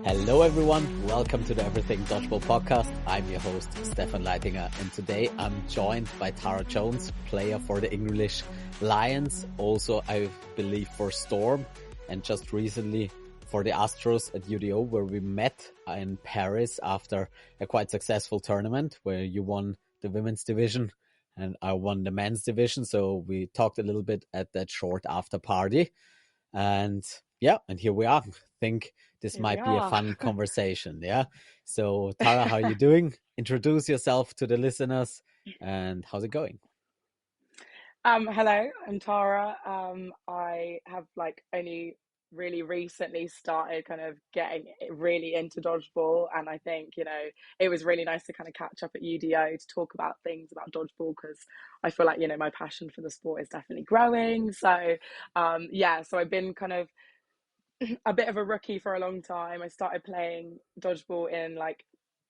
Hello everyone, welcome to the Everything Dodgeball podcast. I'm your host, Stefan Leitinger, and today I'm joined by Tara Jones, player for the English Lions, also I believe for Storm, and just recently for the Astros at UDO, where we met in Paris after a quite successful tournament where you won the women's division and I won the men's division. So we talked a little bit at that short after party, and here we are. I think this Here we might be a are. fun conversation. Yeah. So Tara, how are you doing? Introduce yourself to the listeners and how's it going? Hello, I'm Tara. I have only really recently started kind of getting really into dodgeball, and I think it was really nice to kind of catch up at UDO to talk about things about dodgeball, because I feel like my passion for the sport is definitely growing. So so I've been kind of a bit of a rookie for a long time. I started playing dodgeball in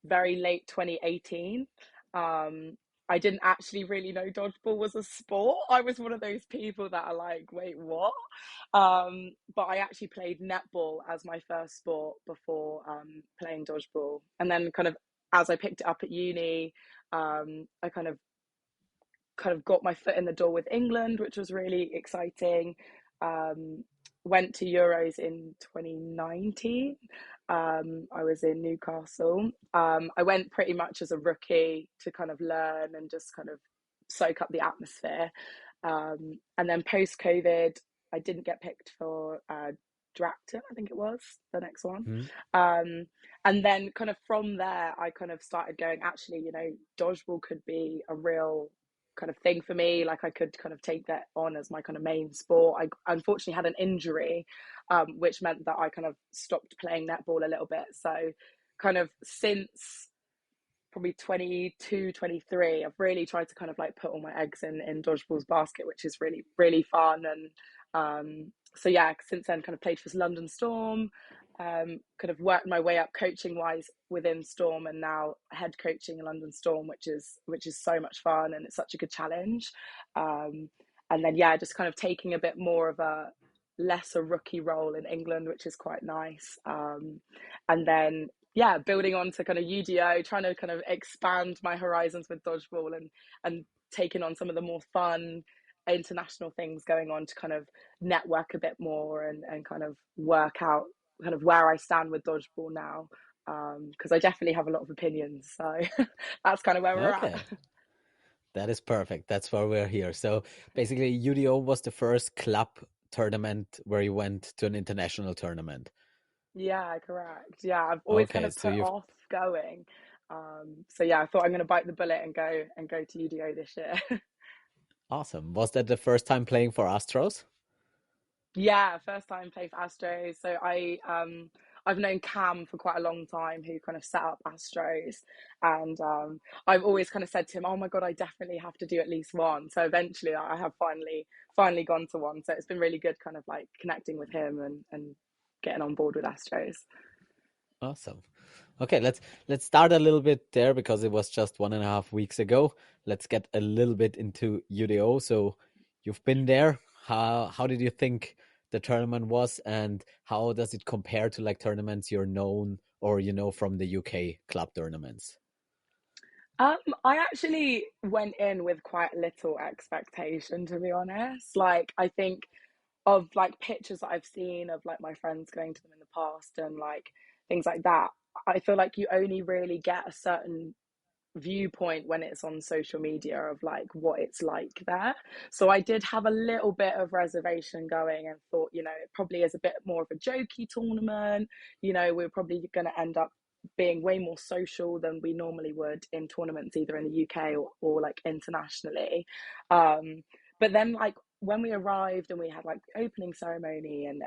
very late 2018. I didn't actually really know dodgeball was a sport. I was one of those people that are like, wait, what? But I actually played netball as my first sport before playing dodgeball. And then kind of as I picked it up at uni, I kind of got my foot in the door with England, which was really exciting. Went to Euros in 2019. I was in Newcastle. I went pretty much as a rookie to kind of learn and just kind of soak up the atmosphere. And then post-COVID, I didn't get picked for Dracton, I think it was the next one. And then kind of from there, I kind of started going, actually, dodgeball could be a real kind of thing for me. Like I could kind of take that on as my kind of main sport. I unfortunately had an injury, which meant that I kind of stopped playing netball a little bit. So kind of since probably 22, 23, I've really tried to kind of like put all my eggs in dodgeball's basket, which is really, really fun. And since then kind of played for London Storm, kind of worked my way up coaching wise within Storm, and now head coaching in London Storm, which is so much fun and it's such a good challenge. And then just kind of taking a bit more of a lesser rookie role in England, which is quite nice. And then building on to kind of UDO, trying to kind of expand my horizons with dodgeball and taking on some of the more fun international things going on to kind of network a bit more and kind of work out kind of where I stand with dodgeball now, because I definitely have a lot of opinions. So that's kind of where we're Okay. at. That is perfect. That's why we're here. So basically UDO was the first club tournament where you went to an international tournament. Yeah, correct. Yeah, I've always kind Okay, of so put you've off going. I thought I'm going to bite the bullet and go to UDO this year. awesome. Was that the first time playing for Astros? Yeah, first time play for Astros. So I've known Cam for quite a long time, who kind of set up Astros, and I've always kind of said to him, "Oh my God, I definitely have to do at least one." So eventually, I have finally gone to one. So it's been really good, kind of like connecting with him and getting on board with Astros. Awesome. Okay, let's start a little bit there because it was just 1.5 weeks ago. Let's get a little bit into UDO. So you've been there. How did you think the tournament was, and how does it compare to like tournaments you're known or from the UK club tournaments? I actually went in with quite little expectation, to be honest. Like, I think of like pictures that I've seen of like my friends going to them in the past and like things like that, I feel like you only really get a certain viewpoint when it's on social media of like what it's like there. So I did have a little bit of reservation going and thought, it probably is a bit more of a jokey tournament. We're probably going to end up being way more social than we normally would in tournaments, either in the UK or like internationally. But then like when we arrived and we had like the opening ceremony and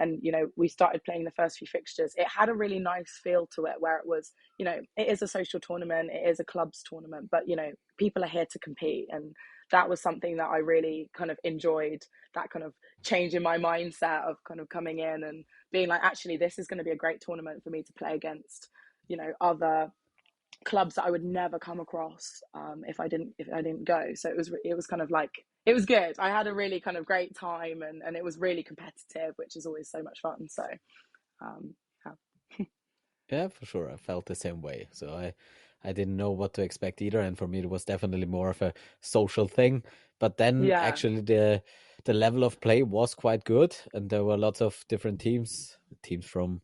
we started playing the first few fixtures, it had a really nice feel to it, where it was, it is a social tournament, it is a clubs tournament, but people are here to compete. And that was something that I really kind of enjoyed, that kind of change in my mindset of kind of coming in and being like, actually, this is going to be a great tournament for me to play against, other clubs that I would never come across if I didn't go. So it was kind of like, it was good. I had a really kind of great time, and it was really competitive, which is always so much fun. So Yeah, for sure. I felt the same way. So I didn't know what to expect either. And for me, it was definitely more of a social thing. But then Yeah. actually the level of play was quite good. And there were lots of different teams from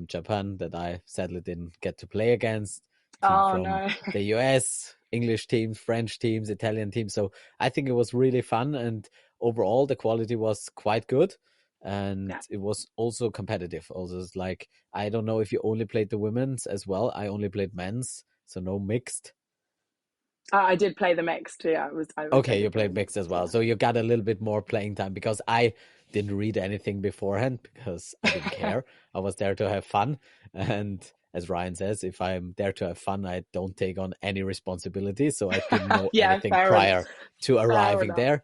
Japan that I sadly didn't get to play against, team Oh from no. the US, English teams, French teams, Italian teams. So I think it was really fun. And overall, the quality was quite good. And Yeah. it was also competitive. Also, it's like, I don't know if you only played the women's as well. I only played men's, so no mixed. I did play the mixed. Yeah, I Okay, you did play played the mixed as mixed. well, so you got a little bit more playing time because I didn't read anything beforehand because I didn't Yeah. care. I was there to have fun, and as Ryan says, if I'm there to have fun, I don't take on any responsibility. So I didn't know Yeah, anything prior to fair arriving enough. there.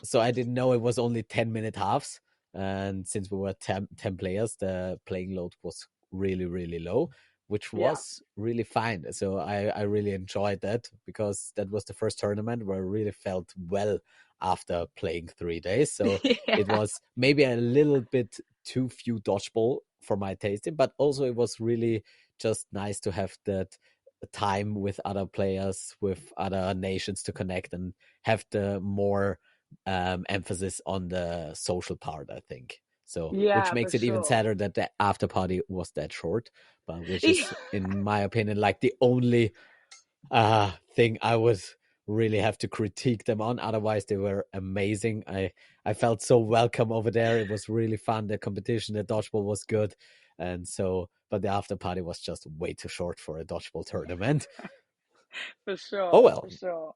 So I didn't know it was only 10-minute halves. And since we were 10 players, the playing load was really, really low, which Yeah. was really fine. So I really enjoyed that because that was the first tournament where I really felt well after playing 3 days. So it Yeah. was maybe a little bit too few dodgeball for my tasting, but also it was really just nice to have that time with other players, with other nations to connect and have the more emphasis on the social part, I think. So, which Yeah, for makes it even sure. sadder that the after party was that short, but which Yeah. is, in my opinion, like the only thing I would really have to critique them on. Otherwise, they were amazing. I felt so welcome over there. It was really fun. The competition, the dodgeball was good, and so. But the after party was just way too short for a dodgeball tournament. For Oh sure, well, for sure.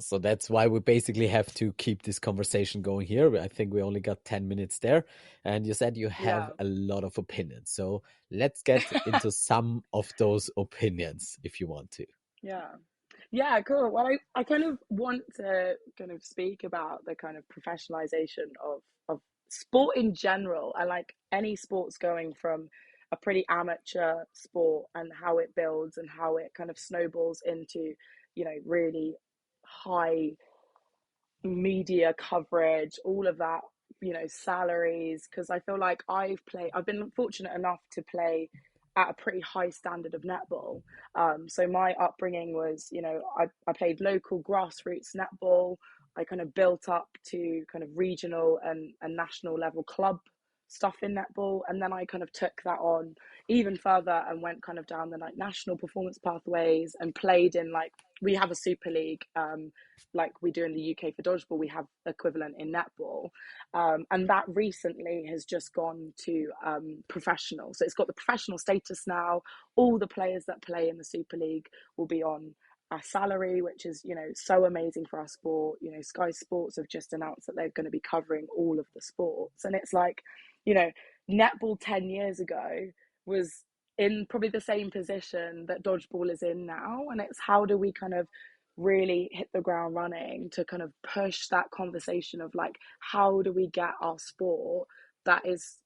so that's why we basically have to keep this conversation going here. I think we only got 10 minutes there. And you said you have Yeah. a lot of opinions. So let's get into some of those opinions if you want to. Yeah. Yeah, cool. Well, I kind of want to kind of speak about the kind of professionalization of sport in general, and like any sports going from a pretty amateur sport and how it builds and how it kind of snowballs into, really high media coverage, all of that, salaries. Because I feel like I've been fortunate enough to play at a pretty high standard of netball. So my upbringing was, I played local grassroots netball. I kind of built up to kind of regional and national level club stuff in netball, and then I kind of took that on even further and went kind of down the like national performance pathways and played in like, we have a super league, like we do in the UK for dodgeball, we have equivalent in netball, and that recently has just gone to professional. So it's got the professional status now. All the players that play in the Super League will be on a salary, which is so amazing for our sport. Sky Sports have just announced that they're going to be covering all of the sports, and it's like, you know, netball 10 years ago was in probably the same position that dodgeball is in now, and it's how do we kind of really hit the ground running to kind of push that conversation of like, how do we get our sport that is,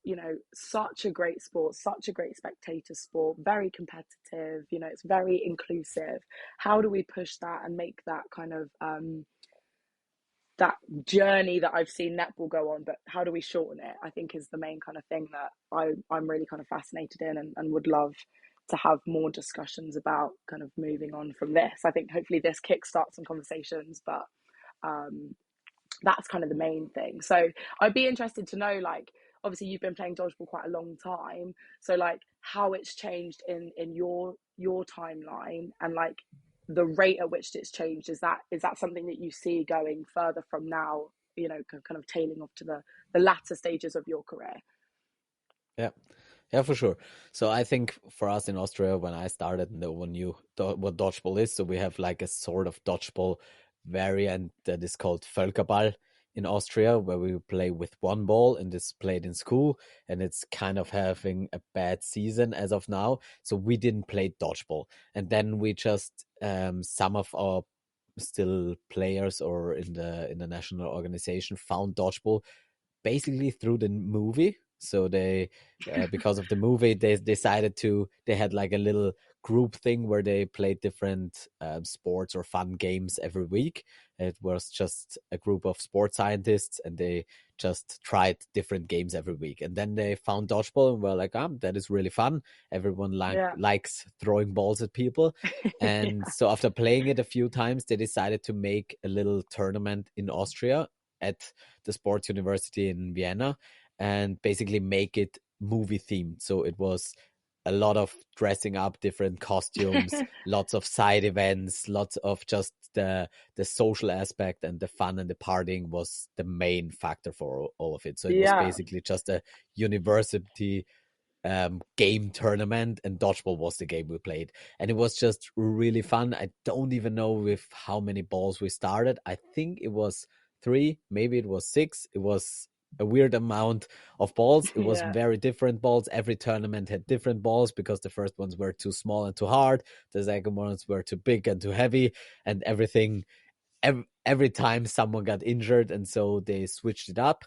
such a great sport, such a great spectator sport, very competitive, it's very inclusive. How do we push that and make that kind of that journey that I've seen netball go on, but how do we shorten it? I think is the main kind of thing that I'm really kind of fascinated in, and would love to have more discussions about kind of moving on from this. I think hopefully this kickstarts some conversations, but um, that's kind of the main thing. So I'd be interested to know, like, obviously you've been playing dodgeball quite a long time, so like how it's changed in your timeline, and like the rate at which it's changed. Is that something that you see going further from now, kind of tailing off to the latter stages of your career? Yeah. Yeah, for sure. So I think for us in Austria, when I started, no one knew what dodgeball is. So we have like a sort of dodgeball variant that is called Völkerball in Austria, where we play with one ball and it's played in school. And it's kind of having a bad season as of now. So we didn't play dodgeball. And then we just, some of our still players or in the national organization found dodgeball basically through the movie. So they, because of the movie, they decided to. They had like a little group thing where they played different sports or fun games every week. It was just a group of sports scientists, and they just tried different games every week. And then they found dodgeball and were like, that is really fun. Everyone Yeah. likes throwing balls at people. And Yeah. so after playing it a few times, they decided to make a little tournament in Austria at the sports university in Vienna, and basically make it movie themed. So it was a lot of dressing up, different costumes, lots of side events, lots of just the social aspect, and the fun and the partying was the main factor for all of it. So it was Yeah. basically just a university game tournament, and dodgeball was the game we played, and it was just really fun. I don't even know with how many balls we started. I think it was 3, maybe it was 6. It was a weird amount of balls. It was Yeah. very different balls. Every tournament had different balls, because the first ones were too small and too hard, the second ones were too big and too heavy, and everything. Every time someone got injured, and so they switched it up.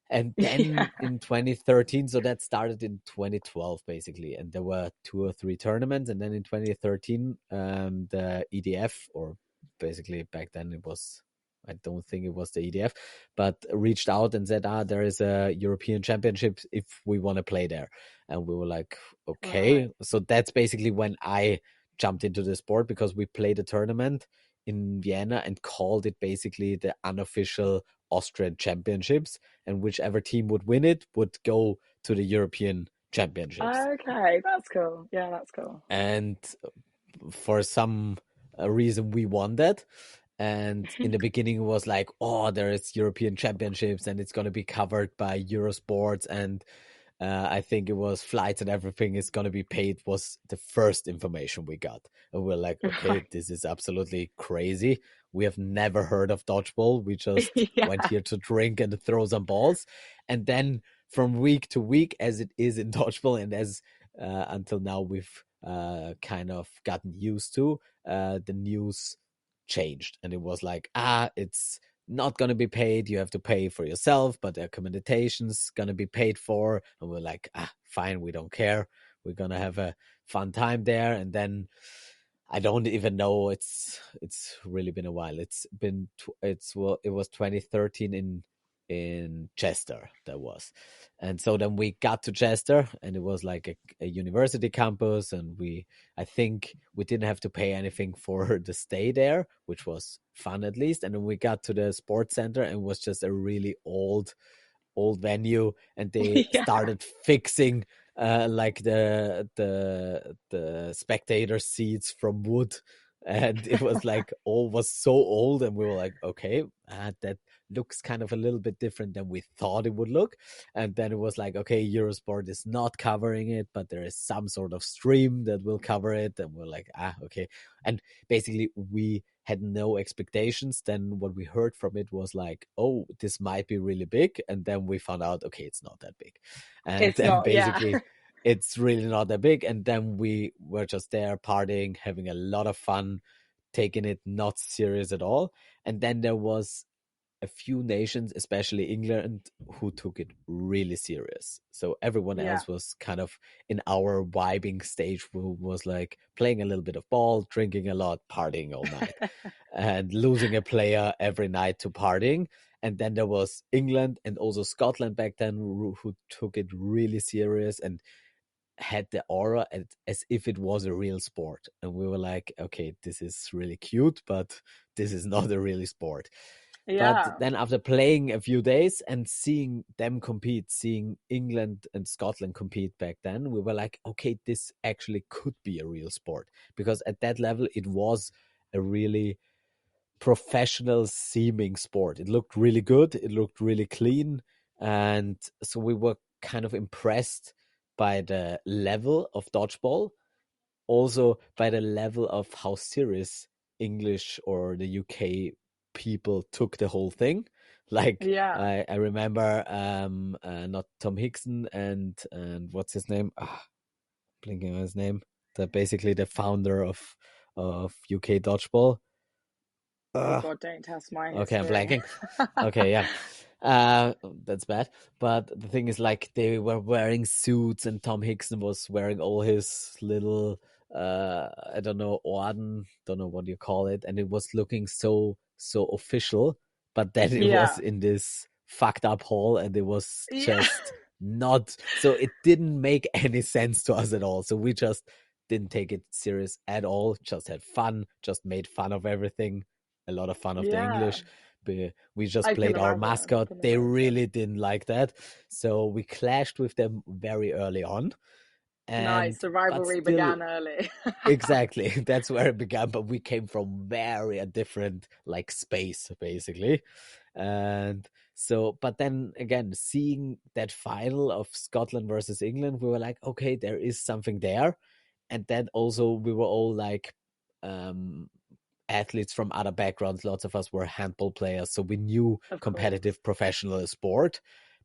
And Yeah. then in 2013, so that started in 2012 basically, and there were 2 or 3 tournaments. And then in 2013, the EDF, or basically back then it was, I don't think it was the EDF, but reached out and said, there is a European Championship if we want to play there. And we were like, Right. okay. So that's basically when I jumped into the sport, because we played a tournament in Vienna and called it basically the unofficial Austrian Championships, and whichever team would win it would go to the European Championships. Okay, that's cool. Yeah, that's cool. And for some reason, we won that. And in the beginning, it was like, oh, there is European Championships, and it's going to be covered by Eurosports, and I think it was flights and everything is going to be paid, was the first information we got. And we're like, okay, Right. this is absolutely crazy. We have never heard of dodgeball. We just went Yeah. here to drink and throw some balls. And then from week to week, as it is in dodgeball, and as until now we've kind of gotten used to, the news changed. And it was like, it's not going to be paid. You have to pay for yourself, but the accommodation's going to be paid for. And we're like, fine, we don't care. We're going to have a fun time there. And then I don't even know. It's really been a while. It was 2013 in Chester. That was. And so then we got to Chester, and it was like a university campus, and I think we didn't have to pay anything for the stay there, which was fun at least. And then we got to the sports center, and it was just a really old venue, and they Yeah. started fixing like the spectator seats from wood, and it was like all was so old, and we were like, okay, that looks kind of a little bit different than we thought it would look. And then it was like, okay, Eurosport is not covering it, but there is some sort of stream that will cover it. And we're like, okay. And basically we had no expectations. Then what we heard from it was like, oh, this might be really big. And then we found out, okay, it's not that big. And It's then not, yeah. basically it's really not that big. And then we were just there partying, having a lot of fun, taking it not serious at all. And then there was a few nations, especially England, who took it really serious. So everyone Yeah. else was kind of in our vibing stage, who was like playing a little bit of ball, drinking a lot, partying all night, and losing a player every night to partying. And then there was England and also Scotland back then, who took it really serious and had the aura as if it was a real sport. And we were like, okay, this is really cute, but this is not a really sport. But Yeah. then after playing a few days and seeing them compete, seeing England and Scotland compete back then, we were like, okay, this actually could be a real sport. Because at that level, it was a really professional seeming sport. It looked really good. It looked really clean. And so we were kind of impressed by the level of dodgeball, also by the level of how serious English or the UK people took the whole thing. Like Yeah. I remember not Tom Hickson and what's his name? Blinking on his name. Basically the founder of UK dodgeball. Oh Uh, God, don't test my okay, I'm history. blanking. Okay, yeah. That's bad. But the thing is, like, they were wearing suits, and Tom Hickson was wearing all his little I don't know, Orden, don't know what you call it, and it was looking so official, but then it was Yeah. in this fucked up hall, and it was Yeah. just not, so it didn't make any sense to us at all. So we just didn't take it serious at all, just had fun, just made fun of everything, a lot of fun of the Yeah. English. We just I can played our imagine. I mascot. can They imagine. really didn't like that. So we clashed with them very early on. Nice. And The but rivalry still, began early. exactly, that's where it began. But we came from very a different like space, basically. And so, but then again, seeing that final of Scotland versus England, we were like, okay, there is something there. And then also we were all like um athletes from other backgrounds. Lots of us were handball players, so we knew Of course. competitive professional sport,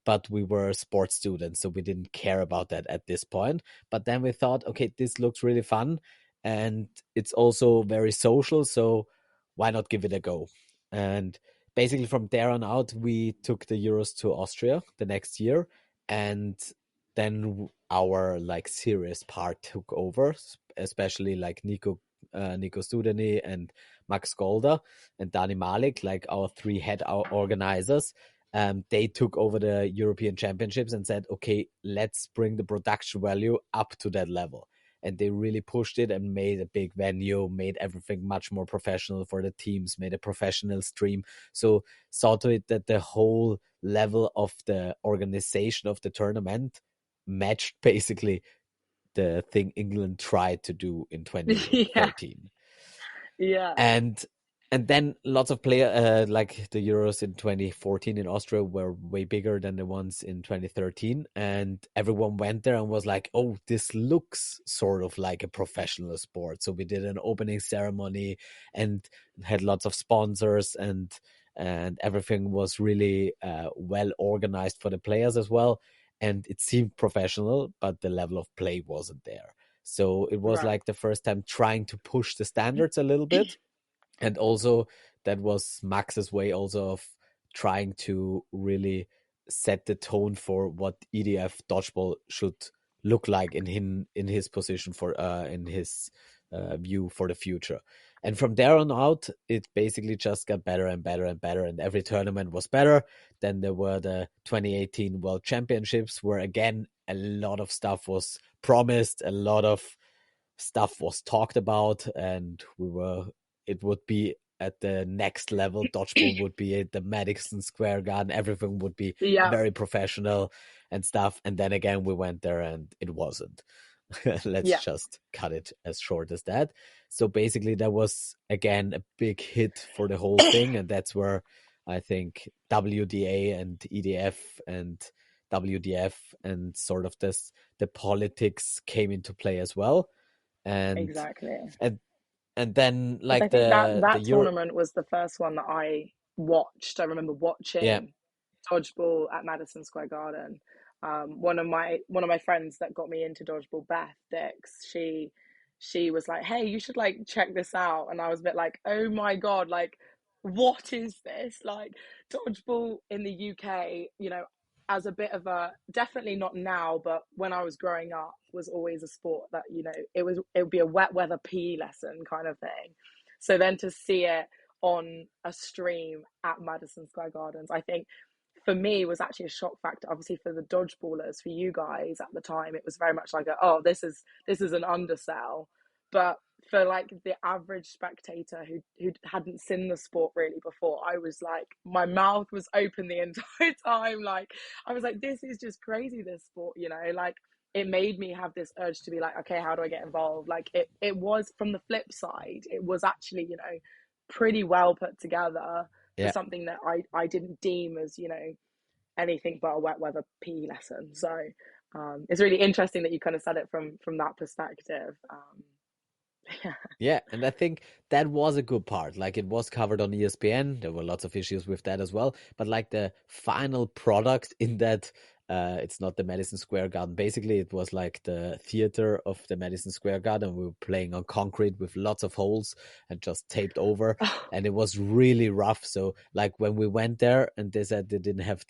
but we were sports students, so we didn't care about that at this point. But then we thought, okay, this looks really fun, and it's also very social, so why not give it a go? And basically from there on out, we took the Euros to Austria the next year, and then our like serious part took over, especially like Nico Studeni and Max Golda and Dani Malik, like our three head organizers. They took over the European Championships and said, okay, let's bring the production value up to that level. And they really pushed it and made a big venue, made everything much more professional for the teams, made a professional stream. So saw to it that the whole level of the organization of the tournament matched basically the thing England tried to do in Yeah. 2013. Yeah. And then lots of player like the Euros in 2014 in Austria were way bigger than the ones in 2013, and everyone went there and was like, oh, this looks sort of like a professional sport. So we did an opening ceremony and had lots of sponsors, and everything was really well organized for the players as well, and it seemed professional, but the level of play wasn't there. So it was Right. like the first time trying to push the standards a little bit. And also that was Max's way also of trying to really set the tone for what EDF dodgeball should look like in his position for in his view for the future. And from there on out, it basically just got better and better and better, and every tournament was better. Then there were the 2018 World Championships, where again a lot of stuff was promised, a lot of stuff was talked about, and we were it would be at the next level. Dodgeball would be at the Madison Square Garden. Everything would be Yeah. very professional and stuff. And then again, we went there and it wasn't. Let's Yeah. just cut it as short as that. So basically, that was again a big hit for the whole thing. And that's where I think WDA and EDF and WDF and sort of the politics came into play as well. And Exactly. and and then Because I like think that the that Euro, tournament was the first one that I watched. I remember yeah. watching dodgeball at Madison Square Garden. One of my friends that got me into dodgeball, Beth Dix, she was like, "Hey, you should like check this out," and I was a bit like, "Oh my god, like what is this?" Like dodgeball in the UK, as a bit of a, definitely not now, but when I was growing up, was always a sport that it would be a wet weather PE lesson kind of thing. So then to see it on a stream at Madison Square Gardens, I think for me was actually a shock factor. Obviously, for the dodgeballers, for you guys at the time, it was very much like, oh, this is an undersell. But for like the average spectator who hadn't seen the sport really before, I was like, my mouth was open the entire time. Like I was like, this is just crazy. This sport, like it made me have this urge to be like, okay, how do I get involved? Like it was, from the flip side, it was actually pretty well put together for Yeah. something that I didn't deem as anything but a wet weather PE lesson. So it's really interesting that you kind of said it from that perspective. Yeah. Yeah, and I think that was a good part. Like it was covered on ESPN. There were lots of issues with that as well. But like the final product in that, it's not the Madison Square Garden. Basically, it was like the theater of the Madison Square Garden. We were playing on concrete with lots of holes and just taped over. Oh, And it was really rough. So like when we went there and they said they didn't have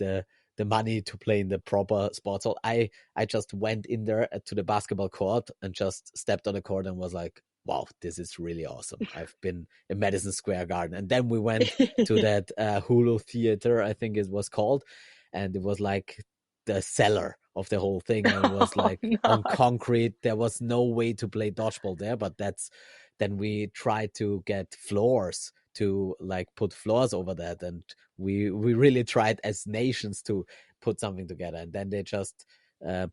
the money to play in the proper sports hall. I just went in there to the basketball court and just stepped on the court and was like, wow, this is really awesome. I've been in Madison Square Garden. And then we went to that Hulu theater, I think it was called, and it was like the cellar of the whole thing, and it was Oh, like on nice. concrete. There was no way to play dodgeball there, but that's then we tried to get floors to like put floors over that, and we really tried as nations to put something together, and then they just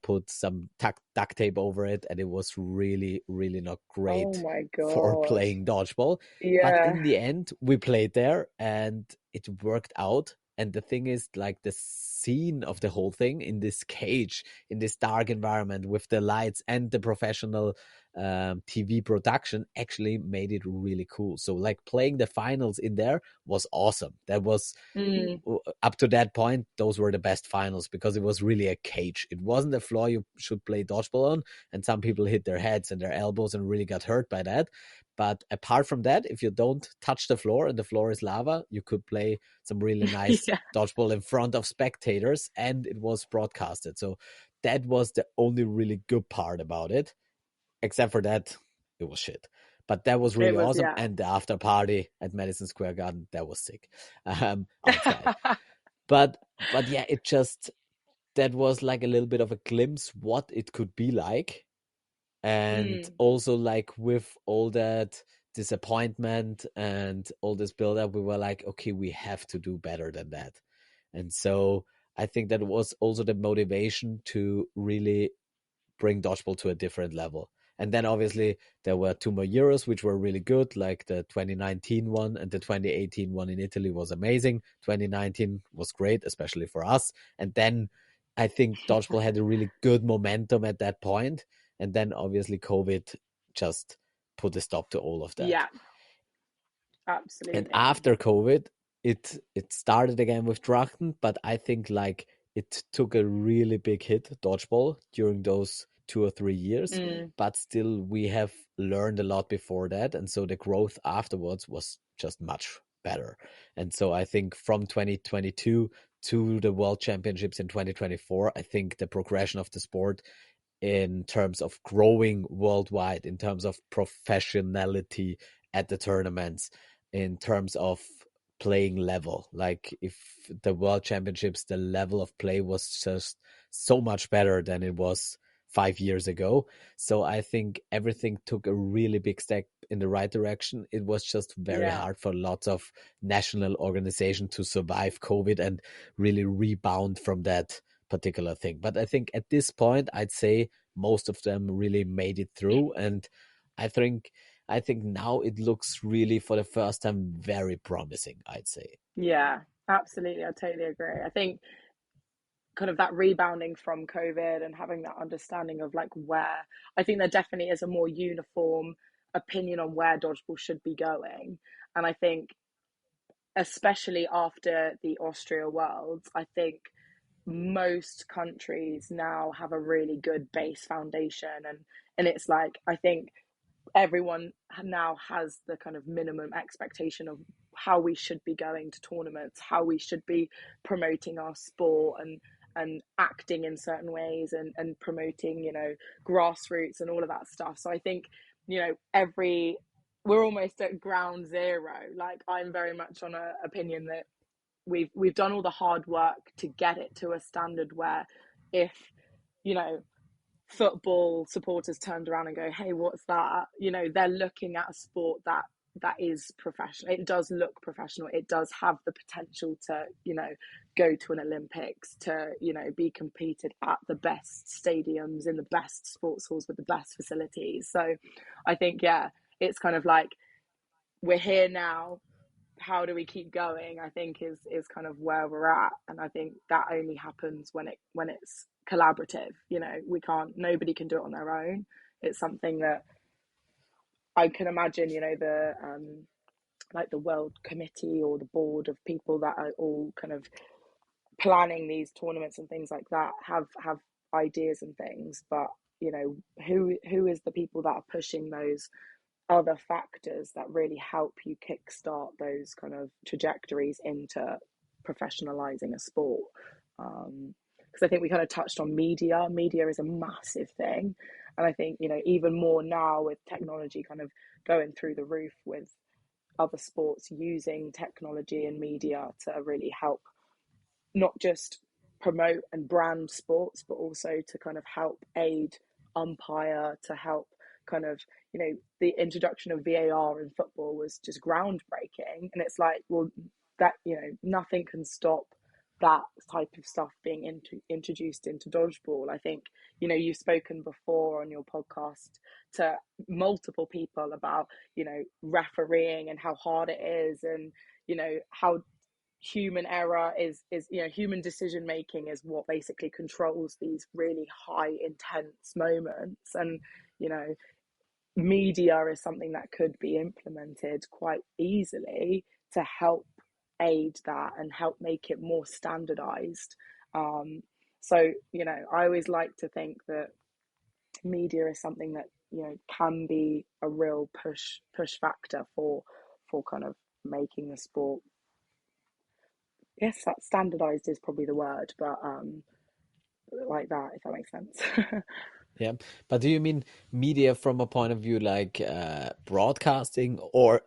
put some duct tape over it, and it was really really not Oh great my for God. playing dodgeball. But Yeah. in the end we played there and it worked out. And the thing is, like, the scene of the whole thing in this cage, in this dark environment with the lights and the professional TV production actually made it really cool. So, like, playing the finals in there was awesome. That was Mm. up to that point, those were the best finals because it was really a cage. It wasn't a floor you should play dodgeball on, and some people hit their heads and their elbows and really got hurt by that. But apart from that, if you don't touch the floor and the floor is lava, you could play some really nice Yeah. dodgeball in front of spectators, and it was broadcasted. So that was the only really good part about it. Except for that, it was shit. But that was It really was, awesome. yeah. And the after party at Madison Square Garden, that was sick. Outside. But yeah, it just, that was like a little bit of a glimpse what it could be like. And Mm. also, like, with all that disappointment and all this build up, we were like, okay, we have to do better than that. And so I think that was also the motivation to really bring dodgeball to a different level. And then obviously there were two more Euros, which were really good, like the 2019 one, and the 2018 one in Italy was amazing. 2019 was great, especially for us. And then I think dodgeball had a really good momentum at that point. And then obviously COVID just put a stop to all of that. Yeah, And absolutely. after COVID, it started again with Drachten, but I think, like, it took a really big hit, dodgeball, during those 2 or 3 years. Mm. But still, we have learned a lot before that, and so the growth afterwards was just much better. And so I think from 2022 to the World Championships in 2024, I think the progression of the sport in terms of growing worldwide, in terms of professionality at the tournaments, in terms of playing level. Like, if the World Championships, the level of play was just so much better than it was 5 years ago. So I think everything took a really big step in the right direction. It was just very Yeah. hard for lots of national organizations to survive COVID and really rebound from that particular thing. But I think at this point, I'd say most of them really made it through. And I think now it looks really, for the first time, very promising, I'd say. Yeah, absolutely. I totally agree. I think kind of that rebounding from COVID and having that understanding of like where, I think there definitely is a more uniform opinion on where dodgeball should be going. And I think, especially after the Austria Worlds, I think most countries now have a really good base foundation, and it's like, I think everyone now has the kind of minimum expectation of how we should be going to tournaments, how we should be promoting our sport, and acting in certain ways, and promoting, grassroots and all of that stuff. So I think, every we're almost at ground zero. Like, I'm very much on a opinion that we've done all the hard work to get it to a standard where, if you know football supporters turned around and go, hey, what's that, they're looking at a sport that is professional. It does look professional. It does have the potential to, go to an Olympics, to, be competed at the best stadiums, in the best sports halls, with the best facilities. So I think, yeah, it's kind of like, we're here now. How do we keep going, I think, is kind of where we're at. And I think that only happens when it's collaborative. We can't Nobody can do it on their own. It's something that I can imagine, the like the world committee or the board of people that are all kind of planning these tournaments and things like that have ideas and things, but who is the people that are pushing those other factors that really help you kickstart those kind of trajectories into professionalizing a sport. Because I think we kind of touched on media. Media is a massive thing. And I think, even more now with technology kind of going through the roof with other sports using technology and media to really help not just promote and brand sports, but also to kind of help aid umpire, to help kind of, the introduction of VAR in football was just groundbreaking. And it's like, well, that, nothing can stop that type of stuff being introduced into dodgeball. I think, you've spoken before on your podcast to multiple people about, refereeing and how hard it is, and, how human error is human decision making is what basically controls these really high intense moments. And media is something that could be implemented quite easily to help aid that and help make it more standardized. So I always like to think that media is something that can be a real push factor for kind of making the sport. Yes, that standardized is probably the word, but like that, if that makes sense. Yeah, but do you mean media from a point of view like broadcasting, or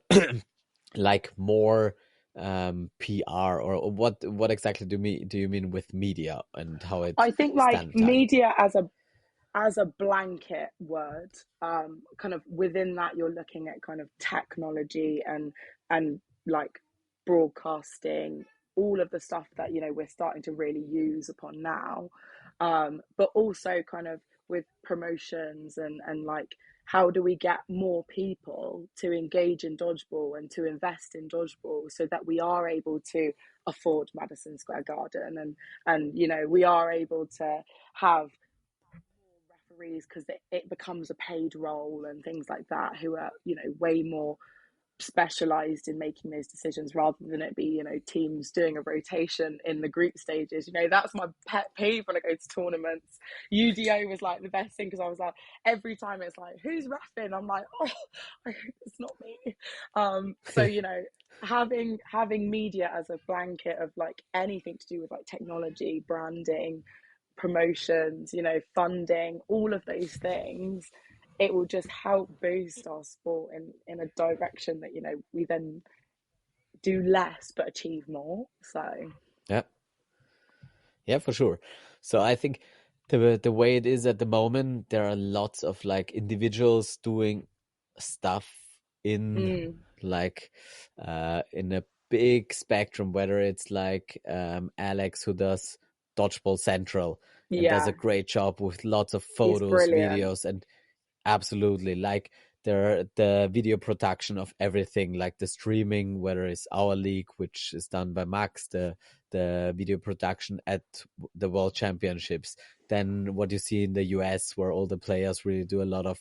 like more PR, or what exactly do you mean with media and how it I think like standardized? media as a blanket word, kind of within that you're looking at kind of technology and like broadcasting, all of the stuff that we're starting to really use upon now, but also kind of with promotions and like how do we get more people to engage in dodgeball and to invest in dodgeball so that we are able to afford Madison Square Garden, and we are able to have referees, because it becomes a paid role and things like that, who are way more specialized in making those decisions, rather than it be teams doing a rotation in the group stages. That's my pet peeve when I go to tournaments. UDO was like the best thing, because I was like, every time it's like, who's reffing, I'm like, oh, I hope it's not me. So having media as a blanket of like anything to do with like technology, branding, promotions, funding, all of those things, it will just help boost our sport in a direction that we then do less but achieve more. So Yeah, yeah, for sure. So I think the way it is at the moment, there are lots of like individuals doing stuff in mm, like in a big spectrum, whether it's like Alex, who does Dodgeball Central and does a yeah, great job with lots of he's photos, brilliant. videos, and absolutely like the video production of everything, like the streaming, whether it's our league, which is done by Max, the video production at the World Championships, then what you see in the US, where all the players really do a lot of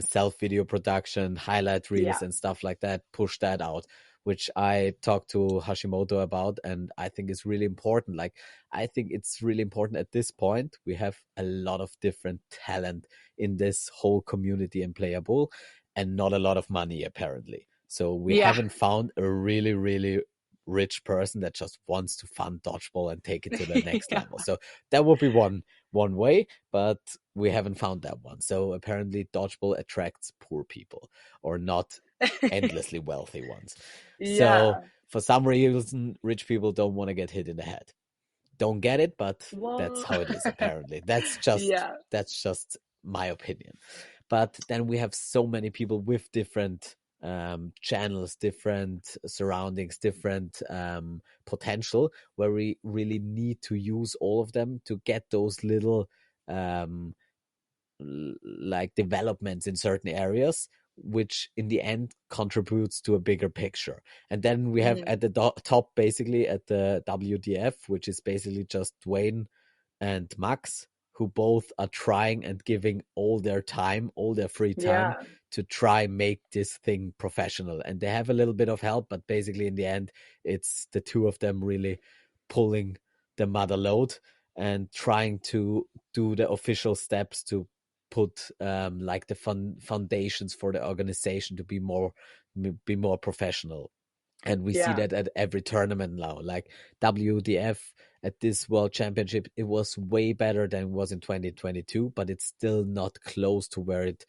self video production, highlight Yeah, reels, and stuff like that, push that out, which I talked to Hashimoto about, and I think is really important. Like, I think it's really important at this point. We have a lot of different talent in this whole community in Player Pool, and not a lot of money apparently. So we yeah. haven't found a really, really rich person that just wants to fund dodgeball and take it to the next Yeah, level. So that would be one way, but we haven't found that one. So apparently dodgeball attracts poor people, or not endlessly wealthy ones. So yeah. for some reason, rich people don't want to get hit in the head. Don't get it, but that's What? how it is apparently. Yeah, That's just my opinion. But then we have so many people with different channels, different surroundings, different potential, where we really need to use all of them to get those little um, like developments in certain areas, which in the end contributes to a bigger picture. And then we have mm, at the top, basically at the WDF, which is basically just Dwayne and Max, who both are trying and giving all their time, all their free time, yeah, to try make this thing professional. And they have a little bit of help, but basically in the end, it's the two of them really pulling the mother load and trying to do the official steps to put like the foundations for the organization to be more professional. And we see yeah, that at every tournament now. Like WDF at this World Championship, it was way better than it was in 2022, but it's still not close to where it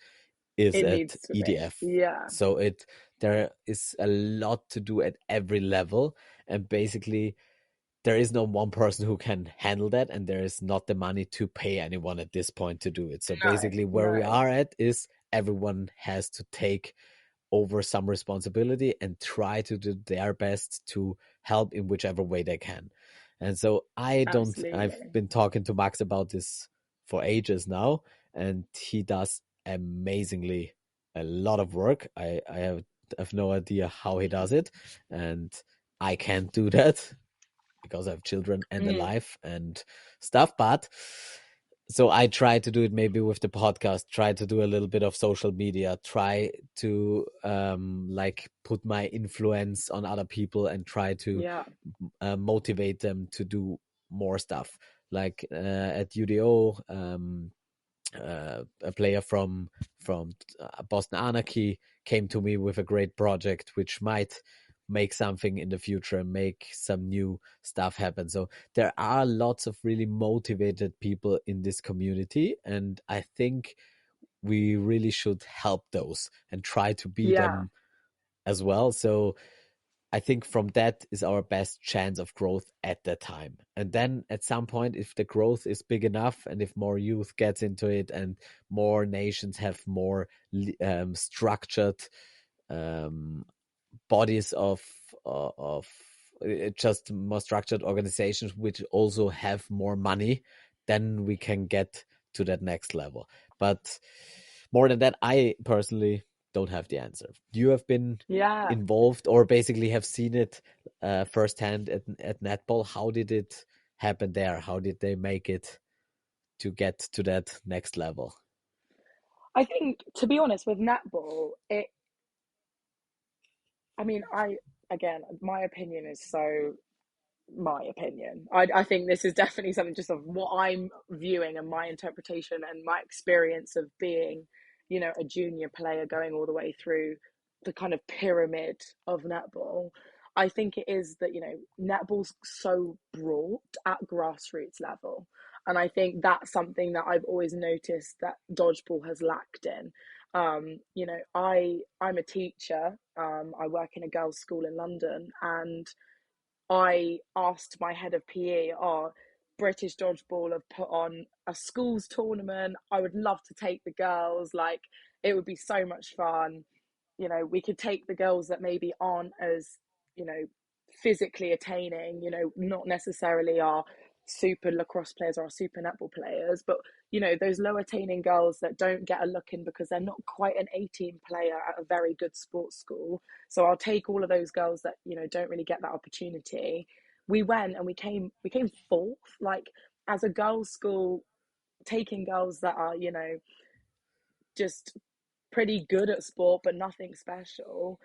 is It at needs to be. EDF. Yeah, So there is a lot to do at every level, and basically there is no one person who can handle that, and there is not the money to pay anyone at this point to do it. So no, basically where we no, are at is everyone has to take over some responsibility and try to do their best to help in whichever way they can. And so I've absolutely. been talking to Max about this for ages now, and he does amazingly a lot of work. I have no idea how he does it, and I can't do that because I have children and a Mm, life and stuff. But so I try to do it maybe with the podcast, try to do a little bit of social media, try to like put my influence on other people and try to yeah, motivate them to do more stuff. Like at UDO, a player from Boston Anarchy came to me with a great project which might make something in the future and make some new stuff happen. So there are lots of really motivated people in this community, and I think we really should help those and try to be yeah, them as well. So I think from that is our best chance of growth at that time. And then at some point, if the growth is big enough and if more youth gets into it and more nations have more structured um, bodies of just more structured organizations which also have more money, then we can get to that next level. But more than that, I personally don't have the answer. You have been yeah. involved or basically have seen it firsthand at netball. How did it happen there? How did they make it to get to that next level? I think, to be honest, with netball, I mean, again, my opinion is so my opinion. I think this is definitely something just of what I'm viewing and my interpretation and my experience of being, a junior player going all the way through the kind of pyramid of netball. I think it is that, netball's so broad at grassroots level. And I think that's something that I've always noticed that dodgeball has lacked in. I'm a teacher. I work in a girls' school in London, and I asked my head of PE, oh, British Dodgeball have put on a schools tournament. I would love to take the girls. Like, it would be so much fun. We could take the girls that maybe aren't as, you know, physically attaining, not necessarily our super lacrosse players or our super netball players, but, those low attaining girls that don't get a look in because they're not quite an 18 player at a very good sports school. So I'll take all of those girls that, don't really get that opportunity. We went and we came fourth, like as a girls' school, taking girls that are, just pretty good at sport but nothing special,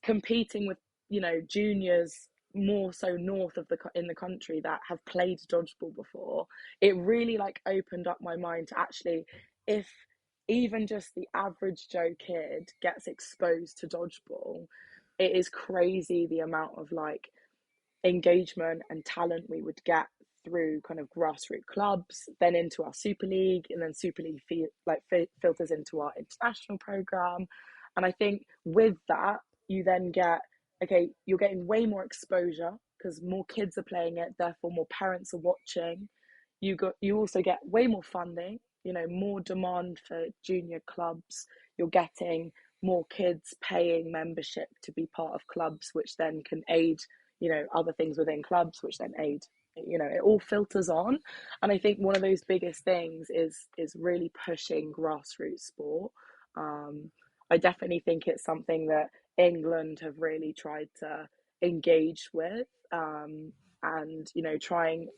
competing with juniors more so north of the in the country that have played dodgeball before. It really like opened up my mind to actually, if even just the average Joe kid gets exposed to dodgeball, it is crazy the amount of like engagement and talent we would get through kind of grassroots clubs, then into our Super League, and then Super League filters into our international program. And I think with that, you then get, okay, you're getting way more exposure because more kids are playing it, therefore more parents are watching. You also get way more funding, more demand for junior clubs. You're getting more kids paying membership to be part of clubs, which then can aid other things within clubs, which then aid, it all filters on. And I think one of those biggest things is really pushing grassroots sport. I definitely think it's something that England have really tried to engage with. And trying,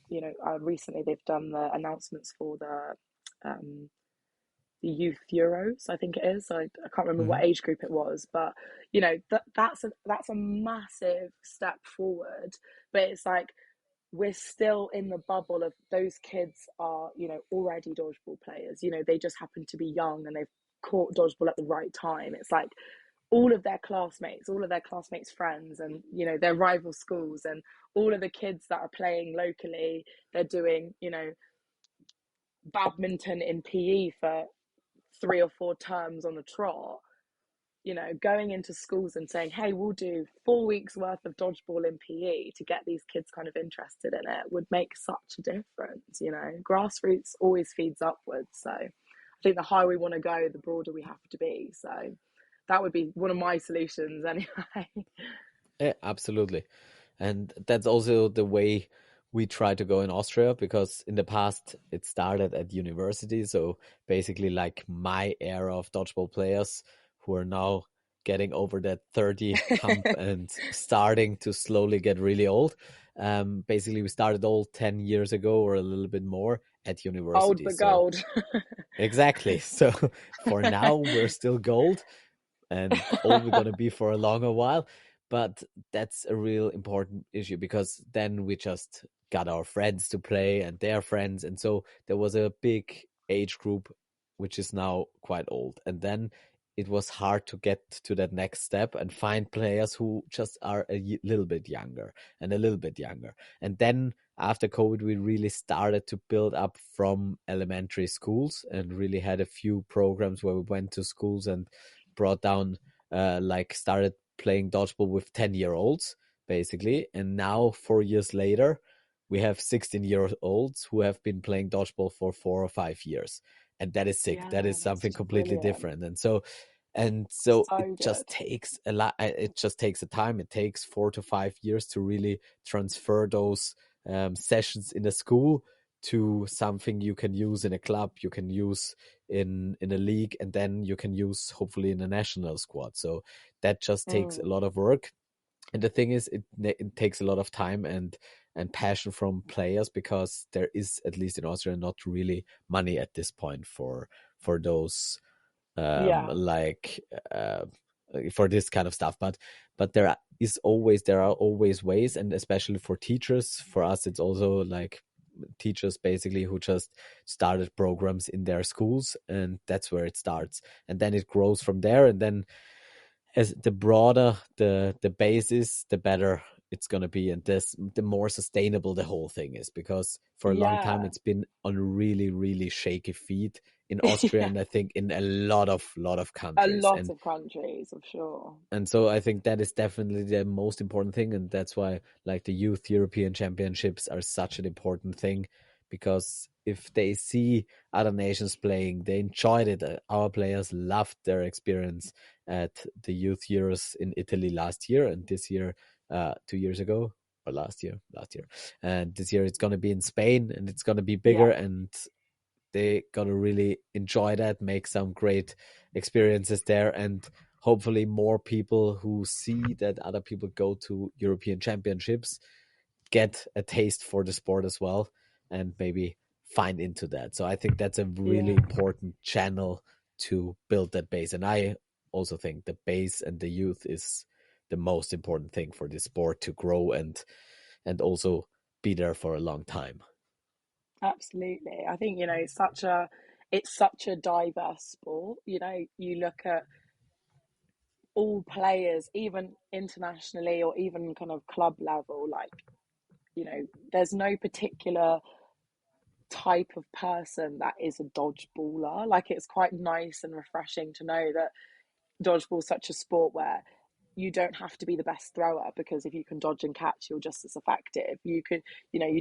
recently they've done the announcements for the youth Euros, I think it is. I can't remember Mm-hmm. what age group it was, but that's a massive step forward. But it's like we're still in the bubble of those kids are, already dodgeball players. They just happen to be young and they've caught dodgeball at the right time. It's like all of their classmates, all of their classmates' friends, and their rival schools, and all of the kids that are playing locally, they're doing badminton in PE for 3 or 4 terms on the trot. Going into schools and saying, hey, we'll do 4 weeks worth of dodgeball in PE to get these kids kind of interested in it would make such a difference. Grassroots always feeds upwards. So I think the higher we want to go, the broader we have to be. So that would be one of my solutions anyway. Yeah, absolutely. And that's also the way we try to go in Austria, because in the past it started at university. So basically, like my era of dodgeball players who are now getting over that 30 hump and starting to slowly get really old. Basically, we started all 10 years ago or a little bit more at Old university. but So gold. exactly. So for now, we're still gold, and old we're gonna be for a longer while. But that's a real important issue, because then we just got our friends to play and their friends, and so there was a big age group which is now quite old, and then it was hard to get to that next step and find players who just are a little bit younger and a little bit younger. And then after COVID, we really started to build up from elementary schools and really had a few programs where we went to schools and brought down, like started playing dodgeball with 10-year-olds basically. And now 4 years later, we have 16-year-olds who have been playing dodgeball for 4 or 5 years. And that is sick. That Yeah, is that's something just completely brilliant. different. And so it So just good. takes a lot. It just takes a time. It takes 4 to 5 years to really transfer those sessions in a school to something you can use in a club, you can use in a league, and then you can use hopefully in a national squad. So that just takes a Mm, lot of work. And the thing is, it takes a lot of time and passion from players, because there is, at least in Austria, not really money at this point for those, yeah, like, for this kind of stuff. But there are always ways, and especially for teachers, for us it's also like teachers basically who just started programs in their schools, and that's where it starts, and then it grows from there. And then as the broader the base is, the better it's going to be, and this the more sustainable the whole thing is, because for a long time yeah, it's been on really really shaky feet in Austria, yeah. and I think in a lot of A countries. lot and of countries, I'm sure. and so I think that is definitely the most important thing, and that's why like the youth European Championships are such an important thing, because if they see other nations playing, they enjoyed it. Our players loved their experience at the Youth Euros in Italy last year, and this year, 2 years ago, or last year, and this year it's going to be in Spain, and it's going to be bigger, Yeah, and they gotta really enjoy that, make some great experiences there, and hopefully more people who see that other people go to European Championships get a taste for the sport as well, and maybe find into that. So I think that's a really yeah, important channel to build that base. And I also think the base and the youth is the most important thing for this sport to grow and also be there for a long time. absolutely. I think, it's such a diverse sport. You look at all players, even internationally or even kind of club level, like, there's no particular type of person that is a dodgeballer. Like, it's quite nice and refreshing to know that dodgeball is such a sport where you don't have to be the best thrower, because if you can dodge and catch, you're just as effective. You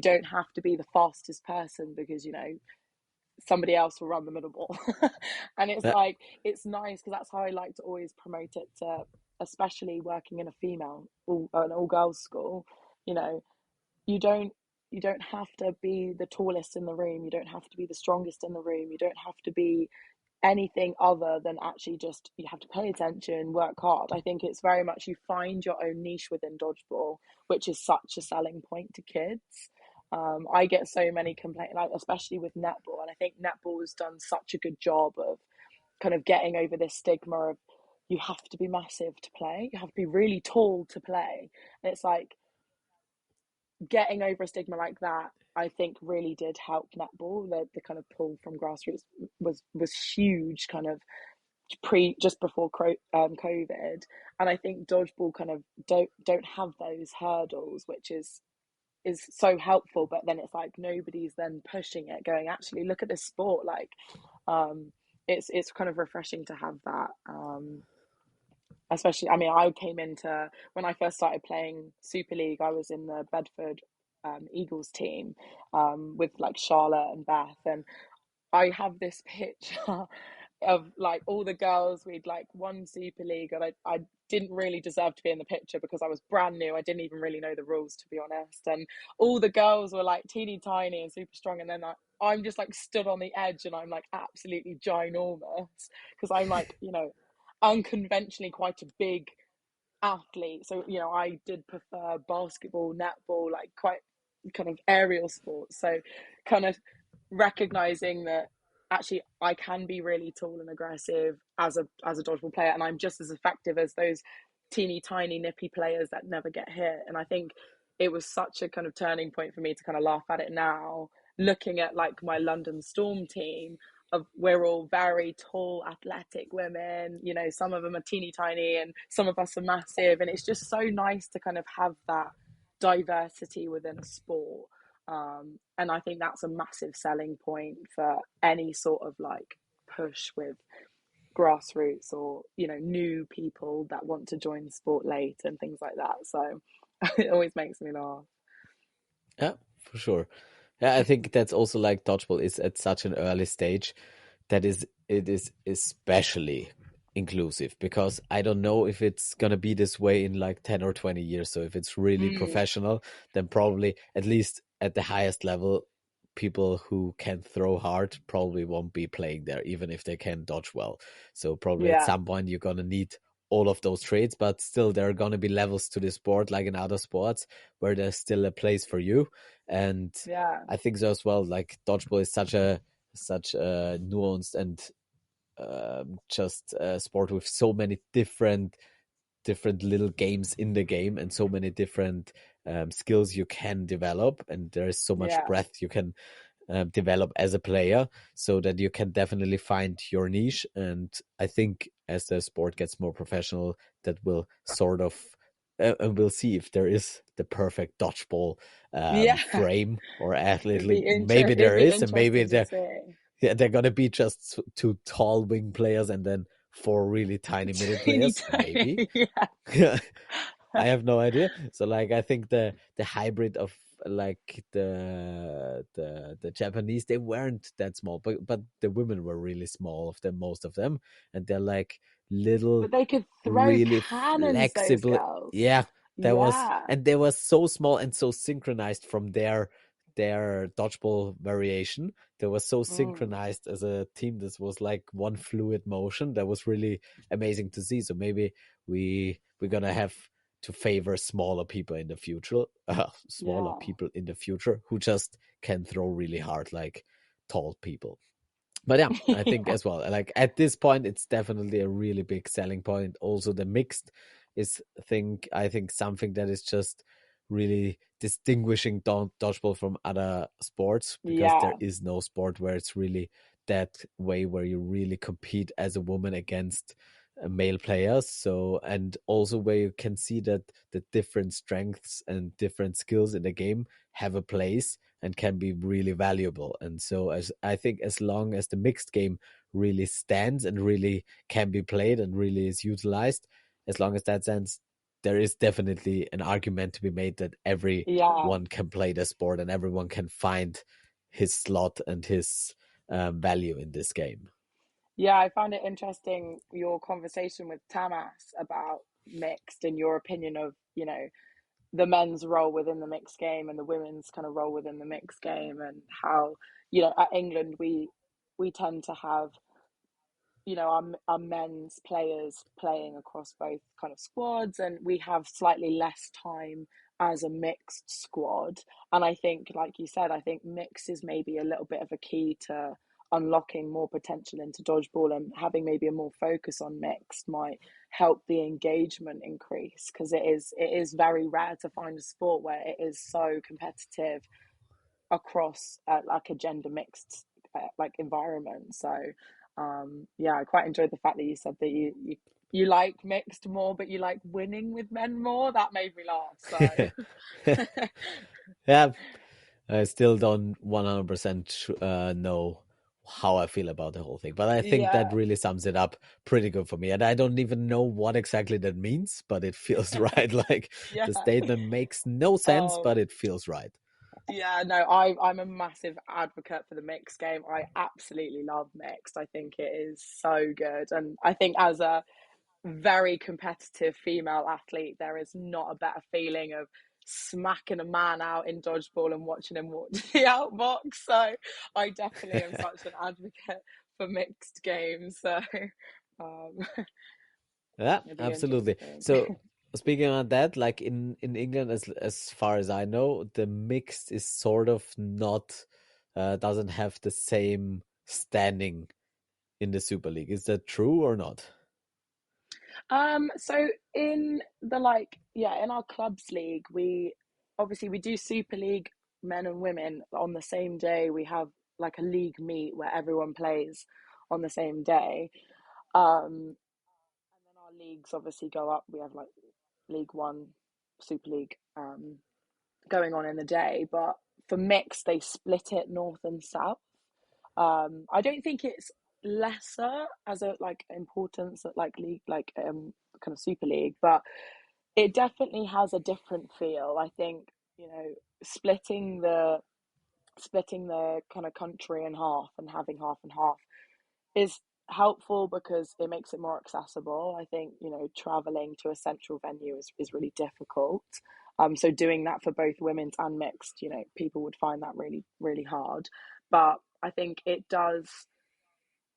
don't have to be the fastest person, because somebody else will run the middle ball. And it's Uh, like, it's nice, because that's how I like to always promote it to, especially working in a an all girls school. you know you don't you don't have to be the tallest in the room, you don't have to be the strongest in the room, you don't have to be anything other than actually just, you have to pay attention, work hard. I think it's very much, you find your own niche within dodgeball, which is such a selling point to kids. I get so many complaints, like especially with netball, and I think netball has done such a good job of kind of getting over this stigma of, you have to be massive to play, you have to be really tall to play. And it's like, getting over a stigma like that, I think really did help netball. The kind of pull from grassroots was huge, kind of just before COVID, and I think dodgeball kind of don't have those hurdles, which is so helpful. But then it's like nobody's then pushing it, going, actually look at this sport. Like, it's kind of refreshing to have that. Especially, I mean, I came into when I first started playing Super League, I was in the Bedford Eagles team with like Charlotte and Beth, and I have this picture of like all the girls we'd like won Super League, and I didn't really deserve to be in the picture because I was brand new. I didn't even really know the rules, to be honest. And all the girls were like teeny tiny and super strong, and then I'm just like stood on the edge, and I'm like absolutely ginormous because I'm like, unconventionally quite a big athlete. So, I did prefer basketball, netball, like quite kind of aerial sports. So, kind of recognizing that actually I can be really tall and aggressive as a dodgeball player, and I'm just as effective as those teeny tiny nippy players that never get hit. And I think it was such a kind of turning point for me to kind of laugh at it now, looking at like my London Storm team of we're all very tall, athletic women. Some of them are teeny tiny, and some of us are massive, and it's just so nice to kind of have that diversity within a sport. And I think that's a massive selling point for any sort of like push with grassroots or new people that want to join the sport late and things like that. So it always makes me laugh. Yeah, for sure. Yeah, I think that's also like dodgeball is at such an early stage that it is especially inclusive, because I don't know if it's gonna be this way in like 10 or 20 years. So if it's really Mm, professional, then probably at least at the highest level, people who can throw hard probably won't be playing there, even if they can dodge well. So probably at yeah, some point you're gonna need all of those traits, but still there are gonna be levels to the sport like in other sports where there's still a place for you. And yeah, I think so as well. Like dodgeball is such a nuanced and just a sport with so many different little games in the game, and so many different skills you can develop, and there is so much yeah, breadth you can develop as a player, so that you can definitely find your niche. And I think as the sport gets more professional, that will sort of and we'll see if there is the perfect dodgeball yeah. frame or athlete. It'd be Maybe it'd there be is, and maybe interesting to there, see. yeah, they're gonna be just two tall wing players and then four really tiny middle Teeny players. Maybe. tiny, yeah. I have no idea. So like I think the hybrid of like the Japanese, they weren't that small, but the women were really small of them, most of them, and they're like little, But they could throw really cannons, those flexible. girls. Yeah, that was, Yeah. and they were so small and so synchronized from their dodgeball variation. They were so Mm, synchronized as a team. This was like one fluid motion. That was really amazing to see. So maybe we're gonna have to favor smaller yeah. people in the future who just can throw really hard like tall people. But yeah, I think Yeah. as well, like at this point, it's definitely a really big selling point. Also, the mixed is I think something that is just really distinguishing dodgeball from other sports, because there Yeah. is no sport where it's really that way, where you really compete as a woman against male players. So, and also where you can see that the different strengths and different skills in the game have a place and can be really valuable. And so, as I think, as long as the mixed game really stands and really can be played and really is utilized, as long as that stands, there is definitely an argument to be made that Yeah. everyone can play the sport and everyone can find his slot and his value in this game. Yeah, I found it interesting your conversation with Tamas about mixed and your opinion of, the men's role within the mixed game and the women's kind of role within the mixed game, and how, at England we tend to have our men's players playing across both kind of squads, and we have slightly less time as a mixed squad. And I think, like you said, I think mix is maybe a little bit of a key to unlocking more potential into dodgeball, and having maybe a more focus on mixed might help the engagement increase, because it is very rare to find a sport where it is so competitive across like a gender mixed like environment. So Yeah, I quite enjoyed the fact that you said that you like mixed more, but you like winning with men more. That made me laugh. So Yeah, I still don't 100% know how I feel about the whole thing, but I think that yeah, really sums it up pretty good for me. And I don't even know what exactly that means, but it feels right. Like yeah. the statement makes no sense, Um, but it feels right. yeah, no, I'm a massive advocate for the mixed game. I absolutely love mixed. I think it is so good, and I think as a very competitive female athlete, there is not a better feeling of smacking a man out in dodgeball and watching him walk to the outbox. So I definitely am such an advocate for mixed games. So um, Yeah, it'd be absolutely. interesting. So speaking on that, like in England, as far as I know, the mixed is sort of not doesn't have the same standing in the Super League. Is that true or not? So in the yeah, in our clubs league, we obviously we do Super League men and women on the same day. We have like a league meet where everyone plays on the same day. And then our leagues obviously go up. We have like League One, Super League, going on in the day. But for mixed, they split it north and south. I don't think it's lesser as a like importance at like league kind of Super League, but it definitely has a different feel. I think, you know, splitting the splitting the kind of country in half and having half and half is helpful because it makes it more accessible. I think, you know, traveling to a central venue is really difficult. So doing that for both women's and mixed, you know, people would find that really, really hard. But I think it does.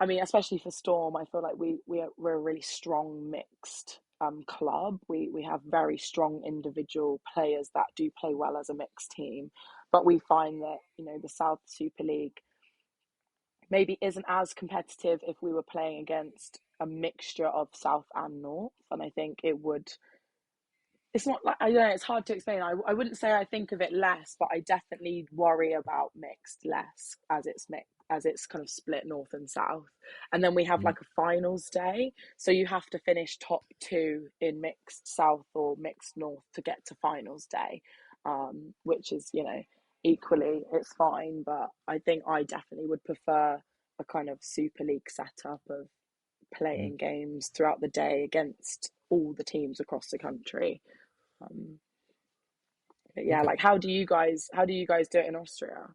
I mean, especially for Storm, I feel like we're a really strong mixed club. We have very strong individual players that do play well as a mixed team, but we find that, you know, the South Super League maybe isn't as competitive if we were playing against a mixture of South and North. And I think it would. It's not like I don't know. It's hard to explain. I wouldn't say I think of it less, but I definitely worry about mixed less as it's kind of split north and south. And then we have Mm. like a finals day, so you have to finish top two in mixed south or mixed north to get to finals day, which is, you know, equally it's fine. But I think I definitely would prefer a kind of Super League setup of Mm. playing games throughout the day against all the teams across the country. um, but yeah, Okay. like how do you guys do it in Austria?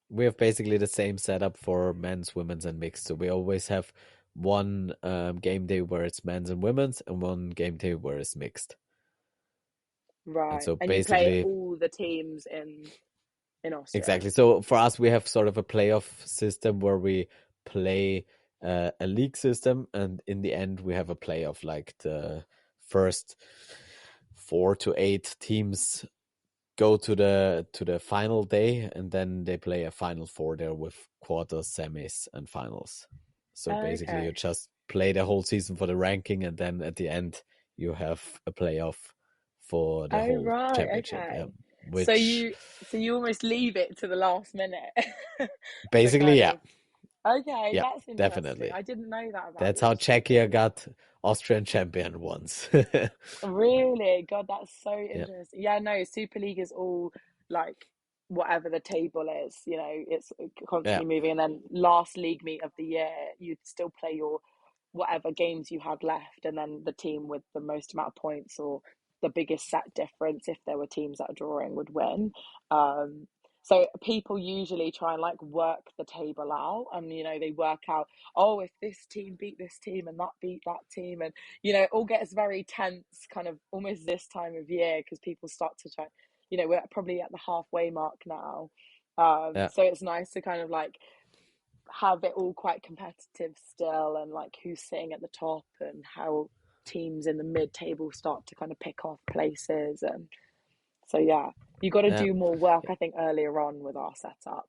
We have basically the same setup for men's, women's, and mixed. So we always have one game day where it's men's and women's, and one game day where it's mixed. And Right. so And you play basically, all the teams in Austria. exactly. So for us, we have sort of a playoff system where we play a league system, and in the end, we have a playoff. Like the first 4 to 8 teams go to the final day, and then they play a final four there with quarters, semis, and finals. So basically, you Okay. just play the whole season for the ranking, and then at the end, you have a playoff for the Oh whole right, championship. Yeah, okay. So which you almost leave it to the last minute to basically, kind yeah, of okay, yeah, that's interesting. definitely. I didn't know that about That's the how Czechia Austrians. got Austrian champion once. Really? God, that's so Yeah, interesting. Yeah, no, Super League is all like whatever the table is, you know, it's yeah, constantly moving. And then last league meet of the year, you'd still play your whatever games you had left, and then the team with the most amount of points or the biggest set difference, if there were teams that are drawing, would win. Um, so people usually try and like work the table out, and you know they work out, oh, if this team beat this team and that beat that team, and you know, it all gets very tense kind of almost this time of year because people start to try, you know, we're probably at the halfway mark now. yeah. So it's nice to kind of like have it all quite competitive still, and like who's sitting at the top and how teams in the mid table start to kind of pick off places. And so, yeah, you got to Yeah. do more work, I think, earlier on with our setup.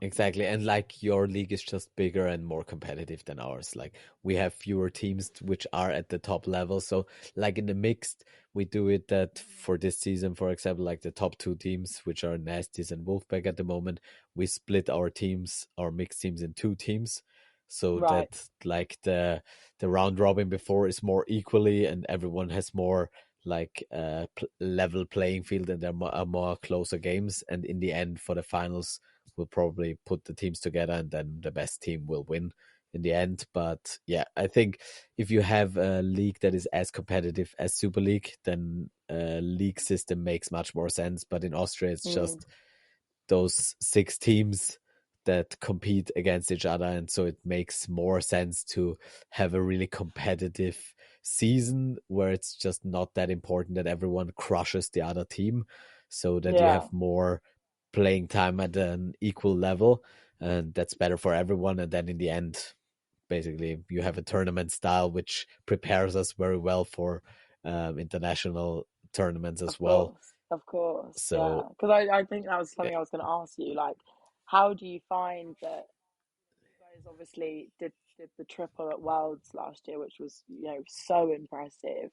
Exactly. And like your league is just bigger and more competitive than ours. Like we have fewer teams which are at the top level. So like in the mixed, we do it that for this season, for example, like the top 2 teams, which are Nasties and Wolfpack at the moment, we split our teams, our mixed teams in 2 teams. so Right. that like the round robin before is more equally and everyone has more like level playing field and there are more closer games, and in the end for the finals we'll probably put the teams together and then the best team will win in the end. But yeah, I think if you have a league that is as competitive as Super League, then a league system makes much more sense. But in Austria, it's Mm. just those six teams that compete against each other, and so it makes more sense to have a really competitive season where it's just not that important that everyone crushes the other team, so that you Yeah, have more playing time at an equal level, and that's better for everyone. And then in the end, basically you have a tournament style which prepares us very well for international tournaments as well. of course, yeah. So Because I think that was yeah, something I was going to ask you. Like, how do you find that you guys obviously did the triple at Worlds last year, which was, so impressive,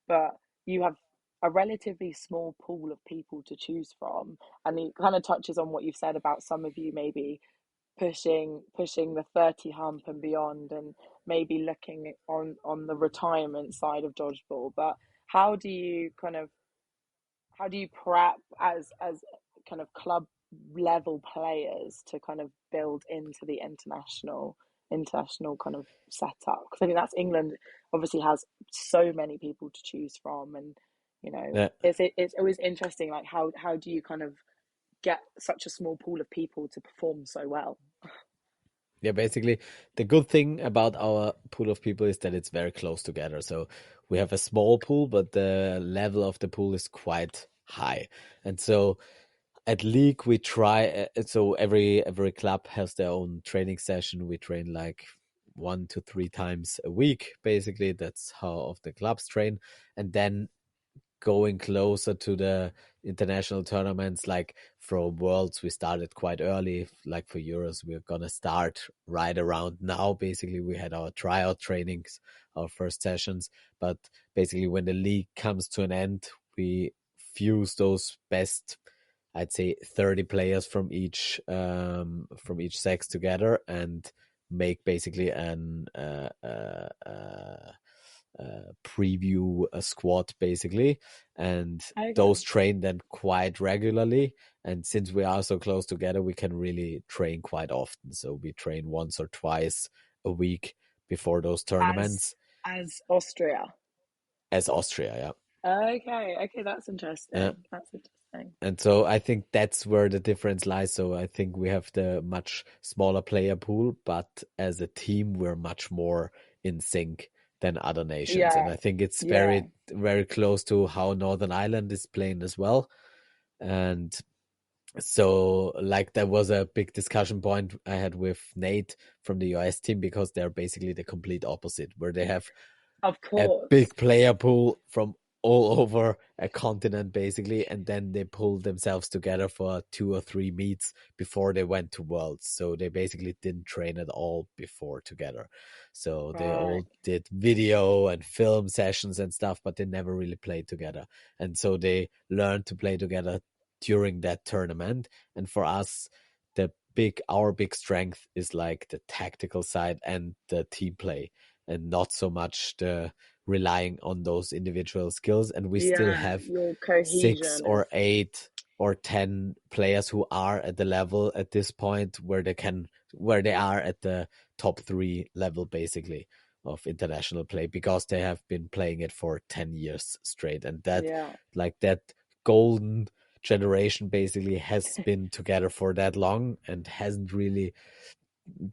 but you have a relatively small pool of people to choose from, and it kind of touches on what you've said about some of you maybe pushing the 30 hump and beyond, and maybe looking on the retirement side of dodgeball. But how do you kind of how do you prep as kind of club level players to kind of build into the international kind of setup? Because I think that's England obviously has so many people to choose from, and yeah. it's always interesting, like how do you kind of get such a small pool of people to perform so well? Yeah, basically, the good thing about our pool of people is that it's very close together. So we have a small pool, but the level of the pool is quite high. And so at league we try. So every club has their own training session. We train like 1 to 3 times a week. Basically, that's how of the clubs train. And then going closer to the international tournaments, like for worlds we started quite early, like for euros we're gonna start right around now. Basically we had our tryout trainings, our first sessions, but basically when the league comes to an end we fuse those best, I'd say 30 players from each sex together and make basically an preview a squad basically, and Okay. those train then quite regularly. And since we are so close together, we can really train quite often. So we train once or twice a week before those As tournaments as Austria. as Austria. Yeah. Okay, okay, that's Yeah. interesting. That's interesting. And so I think that's where the difference lies. So I think we have the much smaller player pool, but as a team, we're much more in sync than other nations. And Yeah, I think it's yeah. very, very close to how Northern Ireland is playing as well. And so, like, that was a big discussion point I had with Nate from the US team because they're basically the complete opposite, where they have Of a course. big player pool from all over a continent basically, and then they pulled themselves together for 2 or 3 meets before they went to worlds. So they basically didn't train at all before together, so they Right. all did video and film sessions and stuff, but they never really played together. And so they learned to play together during that tournament. And for us, our big strength is like the tactical side and the team play, and not so much the relying on those individual skills. And we still Yeah, have your six cohesion or is, eight or 10 players who are at the level at this point where they are at the top three level basically of international play, because they have been playing it for 10 years straight. And that, yeah, like, that golden generation basically has been together for that long and hasn't really,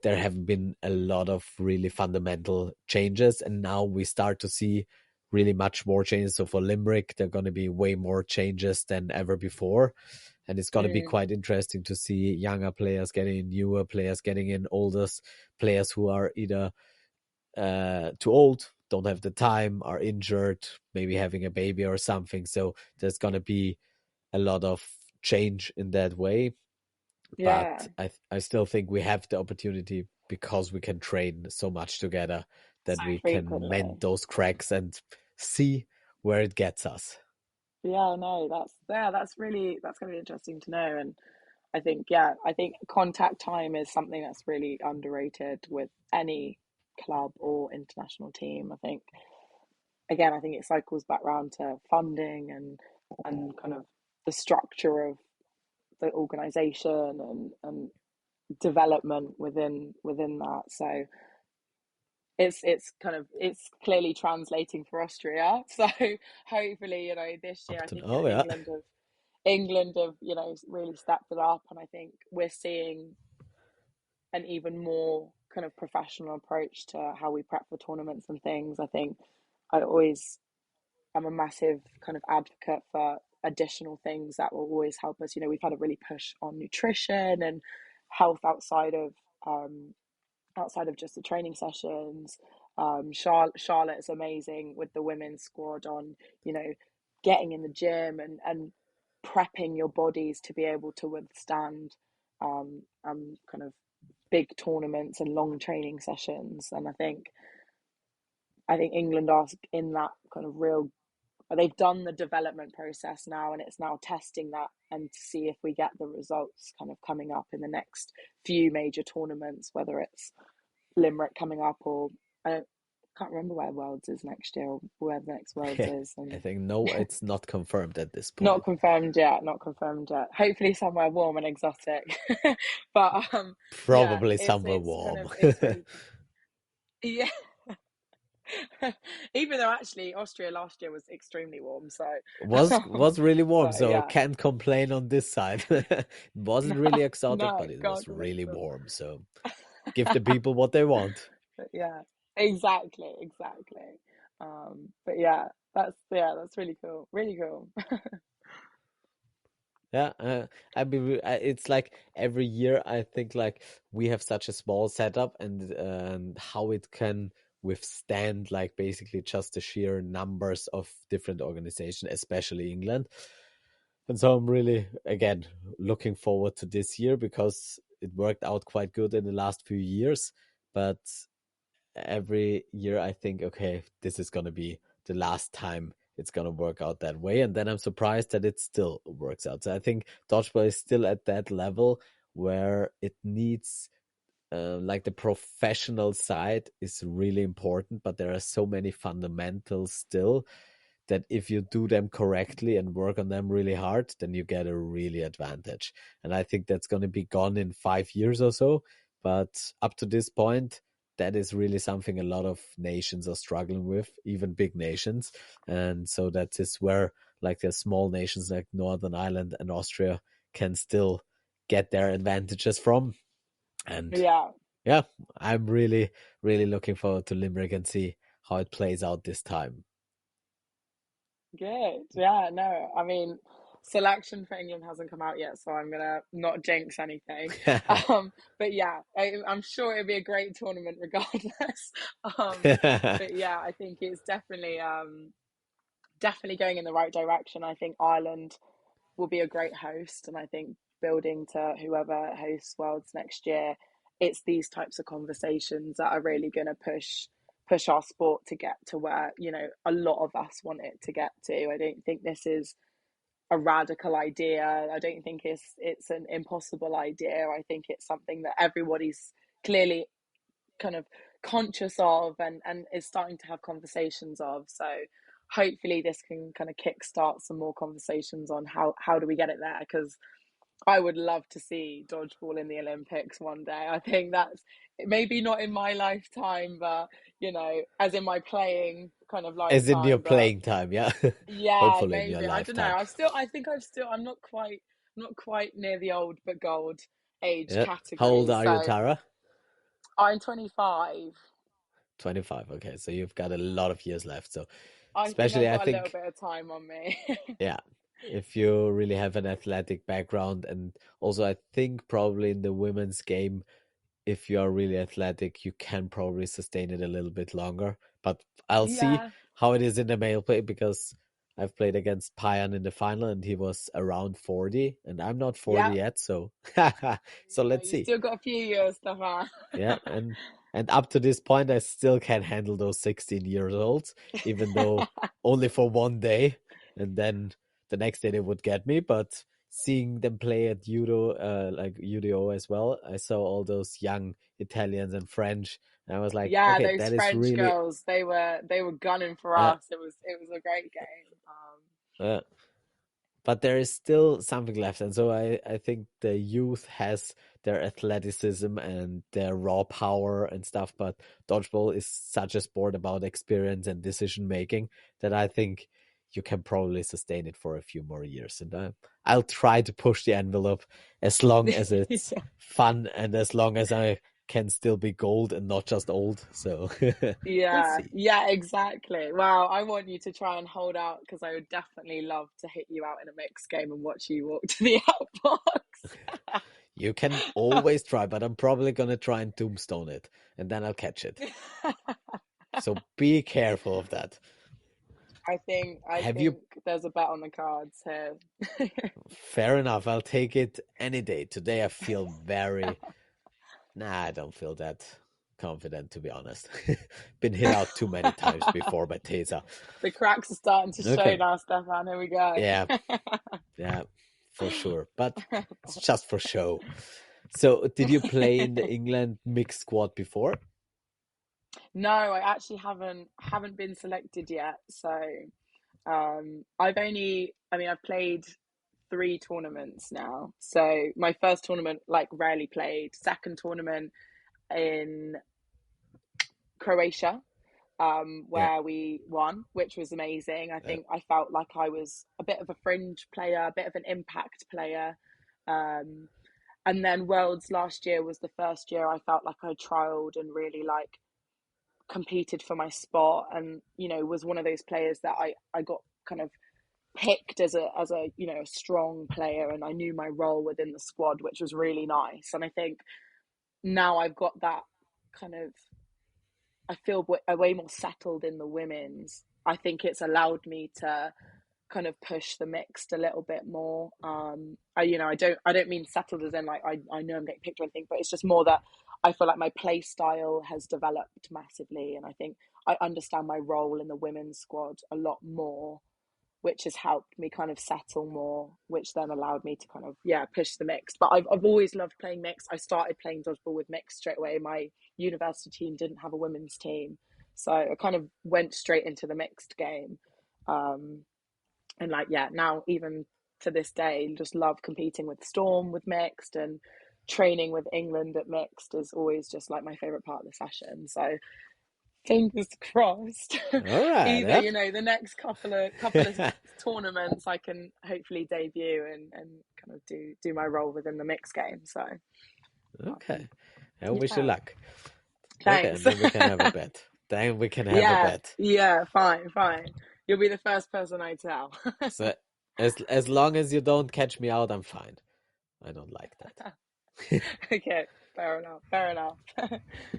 there haven't been a lot of really fundamental changes, and now we start to see really much more changes. So for Limerick, there are going to be way more changes than ever before, and it's going to be mm, quite interesting to see younger players getting in, newer players getting in, older players who are either too old, don't have the time, are injured, maybe having a baby or something. So there's going to be a lot of change in that way, but yeah, I still think we have the opportunity because we can train so much together that so we can mend frequently. those cracks and see where it gets us. Yeah, no, that's, yeah, that's gonna be interesting to know. And I think, yeah, I think contact time is something that's really underrated with any club or international team. I think, again, I think it cycles back round to funding and kind of the structure of the organization and development within that. So it's kind of it's clearly translating for Austria. So hopefully, this year Up I to think oh yeah. England have really stepped it up, and I think we're seeing an even more kind of professional approach to how we prep for tournaments and things. I think I always am a massive kind of advocate for additional things that will always help us. We've had a really push on nutrition and health um, outside of just the training sessions. Charlotte is amazing with the women's squad on, getting in the gym and prepping your bodies to be able to withstand kind of big tournaments and long training sessions. And I think England are in that kind of real. They've done the development process now, and it's now testing that and to see if we get the results kind of coming up in the next few major tournaments, whether it's Limerick coming up, or I can't remember where Worlds is next year or where the next Worlds is, I and think no, it's not confirmed at this not point. confirmed yet. Not confirmed yet. Hopefully somewhere warm and exotic. But yeah, Probably somewhere it's kind warm. of it's really yeah. Even though actually Austria last year was extremely warm, so Was really warm, so so yeah, can't complain on this side. It wasn't really exotic, no, but it was can't complain really at all. warm. So give the people what they want. But yeah, exactly. But yeah, that's really cool, really cool. Yeah, it's like every year I think like we have such a small setup and how it can withstand like basically just the sheer numbers of different organizations, especially England. And so I'm really again looking forward to this year because it worked out quite good in the last few years, but every year I think, okay, this is gonna be the last time it's gonna work out that way, and then I'm surprised that it still works out. So I think dodgeball is still at that level where it needs like the professional side is really important, but there are so many fundamentals still that if you do them correctly and work on them really hard, then you get a really advantage. And I think that's going to be gone in 5 years or so. But up to this point, that is really something a lot of nations are struggling with, even big nations. And so that is where like the small nations like Northern Ireland and Austria can still get their advantages from. And Yeah, yeah, I'm really, really looking forward to Limerick and see how it plays out this time. good. Yeah, no, I mean, selection for England hasn't come out yet, so I'm gonna not jinx anything. But yeah, I'm sure it'll be a great tournament regardless. But yeah, I think it's definitely going in the right direction. I think Ireland will be a great host, and I think building to whoever hosts Worlds next year, it's these types of conversations that are really going to push our sport to get to where a lot of us want it to get to. I don't think this is a radical idea. I don't think it's an impossible idea. I think it's something that everybody's clearly kind of conscious of and is starting to have conversations of. So hopefully this can kind of kickstart some more conversations on how do we get it there, because I would love to see dodgeball in the Olympics one day. I think that's maybe not in my lifetime, but as in my playing kind of As in your lifetime. But playing time, yeah. yeah, Hopefully in your maybe, I don't know. lifetime. I think I'm not quite near the old but gold age Yeah. How old category. are you, So Tara? I'm 25. 25. Okay, so you've got a lot of years left. So I think especially I've I got a little think, bit of time on me. yeah, if you really have an athletic background and also I think probably in the women's game if you are really athletic, you can probably sustain it a little bit longer. But I'll see Yeah, how it is in the male play because I've played against Payan in the final and he was around 40 and I'm not 40 yeah. yet. So, so Yeah, let's you see. still got a few years, Stefan. Yeah. And up to this point, I still can handle those 16 years olds, even though only for one day. And then the next day they would get me. But seeing them play at judo, like UDO as well. I saw all those young Italians and French, and I was like, Yeah, okay, those that is French really, girls, they were gunning for uh, us. It was a great game. uh, but there is still something left. And so I think the youth has their athleticism and their raw power and stuff, but dodgeball is such a sport about experience and decision making that I think you can probably sustain it for a few more years. And I'll try to push the envelope as long as it's fun and as long as I can still be gold and not just old. So we'll Yeah, see. yeah, exactly. Well, I want you to try and hold out because I would definitely love to hit you out in a mixed game and watch you walk to the outbox. You can always try, but I'm probably gonna try and tombstone it, and then I'll catch it. So be careful of that. I Have you? think there's a bet on the cards here. Fair enough. I'll take it any day. Today I feel very. Nah, I don't feel that confident, to be honest. Been hit out too many times before by Taser. The cracks are starting to show Okay. now, Stefan. Here we go. Yeah, yeah, for sure. But it's just for show. So, did you play in the England mixed squad before? No, I actually haven't been selected yet. So I've played 3 tournaments now. So my first tournament, like, rarely played. Second tournament in Croatia, Yeah. where we won, which was amazing. I Yeah. think I felt like I was a bit of a fringe player, a bit of an impact player. Um, and then Worlds last year was the first year I felt like I trialed and really, like, competed for my spot, and was one of those players that I got kind of picked as a a strong player, and I knew my role within the squad, which was really nice. And I think now I've got that kind of, I feel way more settled in the women's. I think it's allowed me to kind of push the mixed a little bit more. I don't mean settled as in, like, I know I'm getting picked or anything, but it's just more that I feel like my play style has developed massively, and I think I understand my role in the women's squad a lot more, which has helped me kind of settle more, which then allowed me to kind of, yeah, push the mixed. But I've always loved playing mixed. I started playing dodgeball with mixed straight away. My university team didn't have a women's team, so I kind of went straight into the mixed game. Um, and, like, yeah, now even to this day, just love competing with Storm with mixed, and training with England at mixed is always just like my favorite part of the session. So fingers crossed, All right. either, Yep. the next couple of tournaments I can hopefully debut and kind of do my role within the mixed game. So Okay. I wish you yeah, luck. Okay, and thanks. then we can have a bet. Then we can have a Yeah, bet. yeah, fine. You'll be the first person I tell. So as long as you don't catch me out, I'm fine. I don't like that. Okay, fair enough.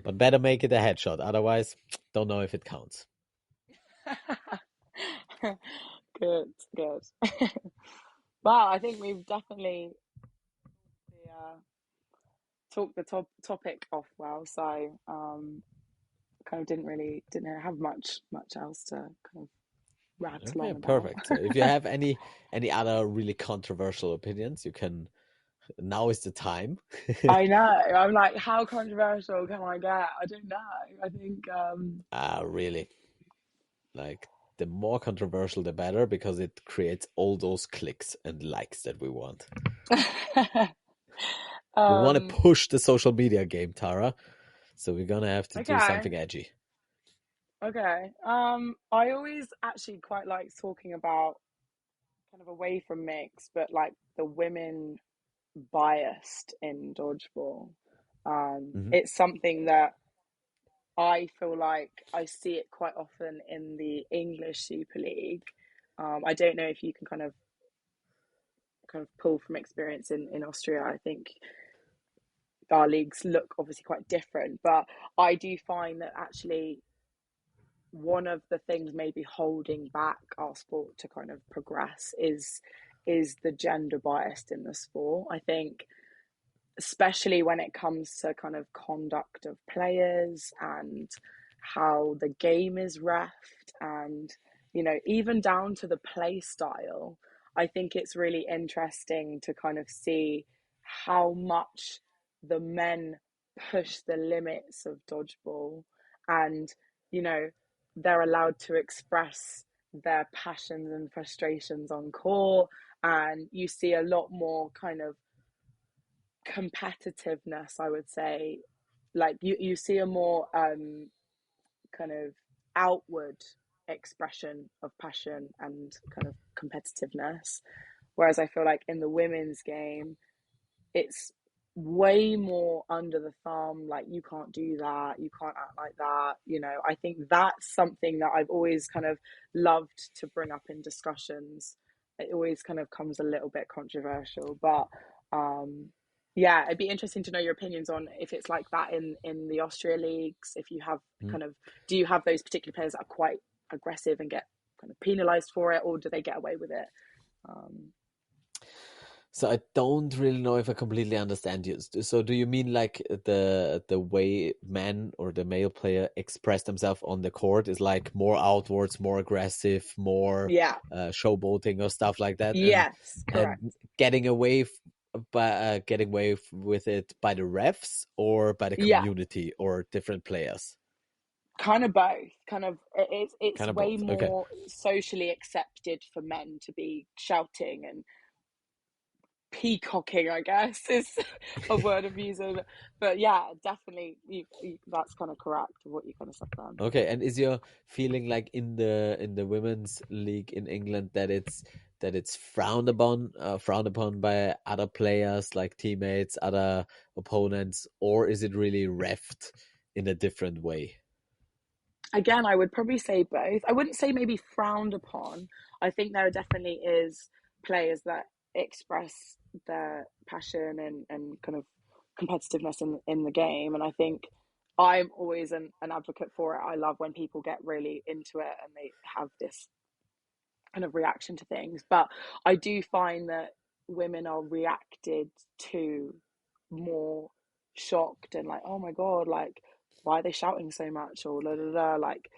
But better make it a headshot. Otherwise, don't know if it counts. Good. Wow, I think we've definitely talked the topic off well. So kind of didn't have much else to kind of rattle Okay, on about. perfect. So if you have any other really controversial opinions, you can. Now is the time. I know. I'm like, how controversial can I get? I don't know. I think Really, like the more controversial, the better, because it creates all those clicks and likes that we want. We want to um push the social media game, Tara. So we're gonna have to do okay. something edgy. Okay. I always actually quite like talking about kind of away from mix, but like the women biased in dodgeball. Hmm. It's something that I feel like I see it quite often in the English Super League. I don't know if you can kind of pull from experience in Austria. I think our leagues look obviously quite different, but I do find that actually one of the things maybe holding back our sport to kind of progress is the gender bias in the sport. I think especially when it comes to kind of conduct of players and how the game is refed, and even down to the play style. I think it's really interesting to kind of see how much the men push the limits of dodgeball, and you know they're allowed to express their passions and frustrations on court, and you see a lot more kind of competitiveness, I would say. Like you see a more kind of outward expression of passion and kind of competitiveness, whereas I feel like in the women's game it's way more under the thumb, like you can't do that, you can't act like that. I think that's something that I've always kind of loved to bring up in discussions. It always kind of comes a little bit controversial, but um yeah, it'd be interesting to know your opinions on if it's like that in the Austria leagues, if you have Mm. kind of, do you have those particular players that are quite aggressive and get kind of penalized for it, or do they get away with it? um So I don't really know if I completely understand you. So do you mean like the way men or the male player express themselves on the court is like more outwards, more aggressive, more yeah, showboating or stuff like that, yes, and correct. getting away by getting away with it by the refs or by the Yeah, community or different players? kind of both. Kind of, it's Kind of way both. Okay. more socially accepted for men to be shouting and peacocking, I guess, is a word of using. But yeah, definitely, that's kind of correct what you kind of said then. Okay, and is your feeling like in the women's league in England that it's frowned upon by other players like teammates, other opponents, or is it really refed in a different way? Again, I would probably say both. I wouldn't say maybe frowned upon. I think there definitely is players that express their passion and kind of competitiveness in the game. And I think I'm always an advocate for it. I love when people get really into it and they have this kind of reaction to things. But I do find that women are reacted to more shocked and like, oh my God, like, why are they shouting so much? Or la, la, la, like,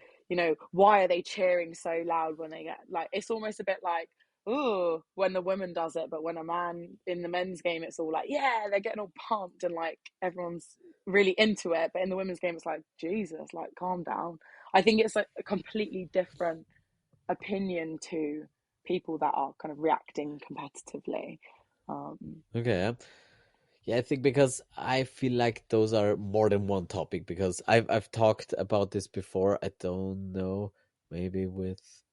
why are they cheering so loud when they get, like, it's almost a bit like, oh, when the woman does it, but when a man in the men's game, it's all like, yeah, they're getting all pumped and like everyone's really into it. But in the women's game, it's like, Jesus, like, calm down. I think it's like a completely different opinion to people that are kind of reacting competitively. Okay, yeah. Yeah, I think because I feel like those are more than one topic because I've talked about this before. I don't know, maybe with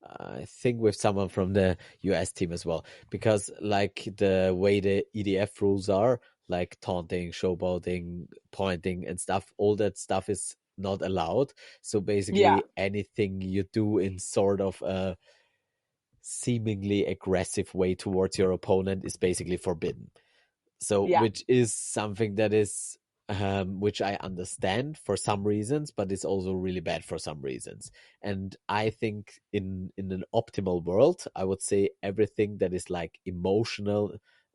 I think with someone from the US team as well, because like the way the EDF rules are, like taunting, showboating, pointing, and stuff, all that stuff is not allowed. So Yeah, basically, anything you do in sort of a seemingly aggressive way towards your opponent is basically forbidden. So, yeah, which is something that is, which I understand for some reasons, but it's also really bad for some reasons. And I think in an optimal world, I would say everything that is like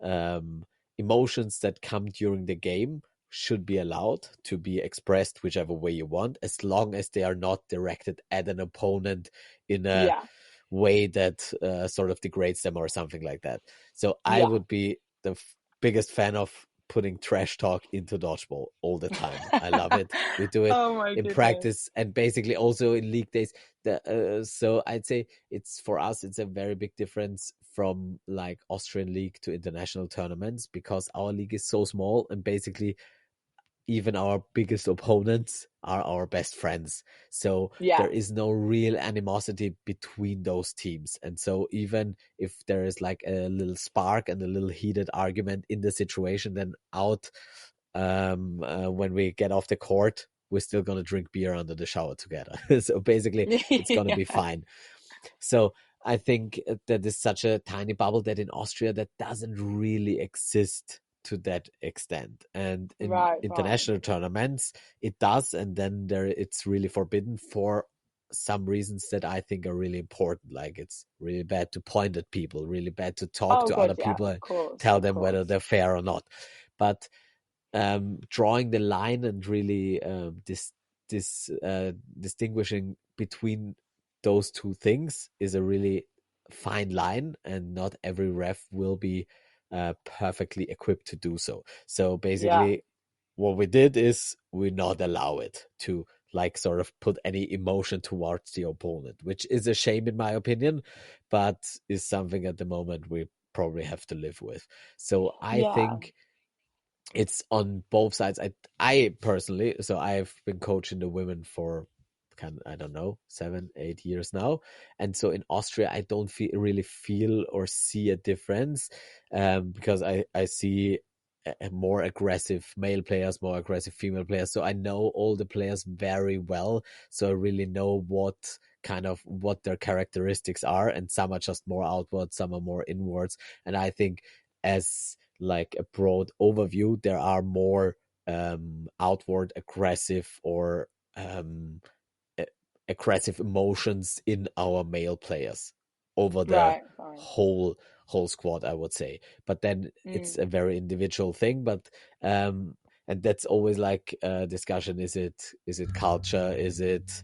um, emotions that come during the game should be allowed to be expressed whichever way you want, as long as they are not directed at an opponent in a yeah, way that sort of degrades them or something like that. So I yeah. would be the biggest fan of putting trash talk into dodgeball all the time. I love it. We do it Oh my in goodness. practice and basically also in league days. So I'd say it's for us, it's a very big difference from like Austrian league to international tournaments because our league is so small and basically even our biggest opponents are our best friends. So Yeah, there is no real animosity between those teams. And so even if there is like a little spark and a little heated argument in the situation, then when we get off the court, we're still going to drink beer under the shower together. So basically, it's going to be yeah. fine. So I think that is such a tiny bubble that in Austria that doesn't really exist to that extent. And in Right, fine. international tournaments, it does, and then there it's really forbidden for some reasons that I think are really important. Like it's really bad to point at people, really bad to talk Oh to God, other yeah, people of and course, tell of them whether course. they're fair or not. But drawing the line and really distinguishing between those two things is a really fine line, and not every ref will be perfectly equipped to do so. So Yeah. basically, what we did is we not allow it to like sort of put any emotion towards the opponent, which is a shame in my opinion, but is something at the moment we probably have to live with. So I Yeah. think it's on both sides. I personally, so I've been coaching the women for I don't know, 7 8 years now, and so in Austria I don't really feel or see a difference, because I see more aggressive male players, more aggressive female players, so I know all the players very well, so I really know what their characteristics are, and some are just more outward, some are more inwards, and I think as like a broad overview, there are more outward aggressive or um, aggressive emotions in our male players over the Right. Fine. whole whole squad, I would say. But then it's Mm. a very individual thing. But and that's always like a discussion: is it culture? Is it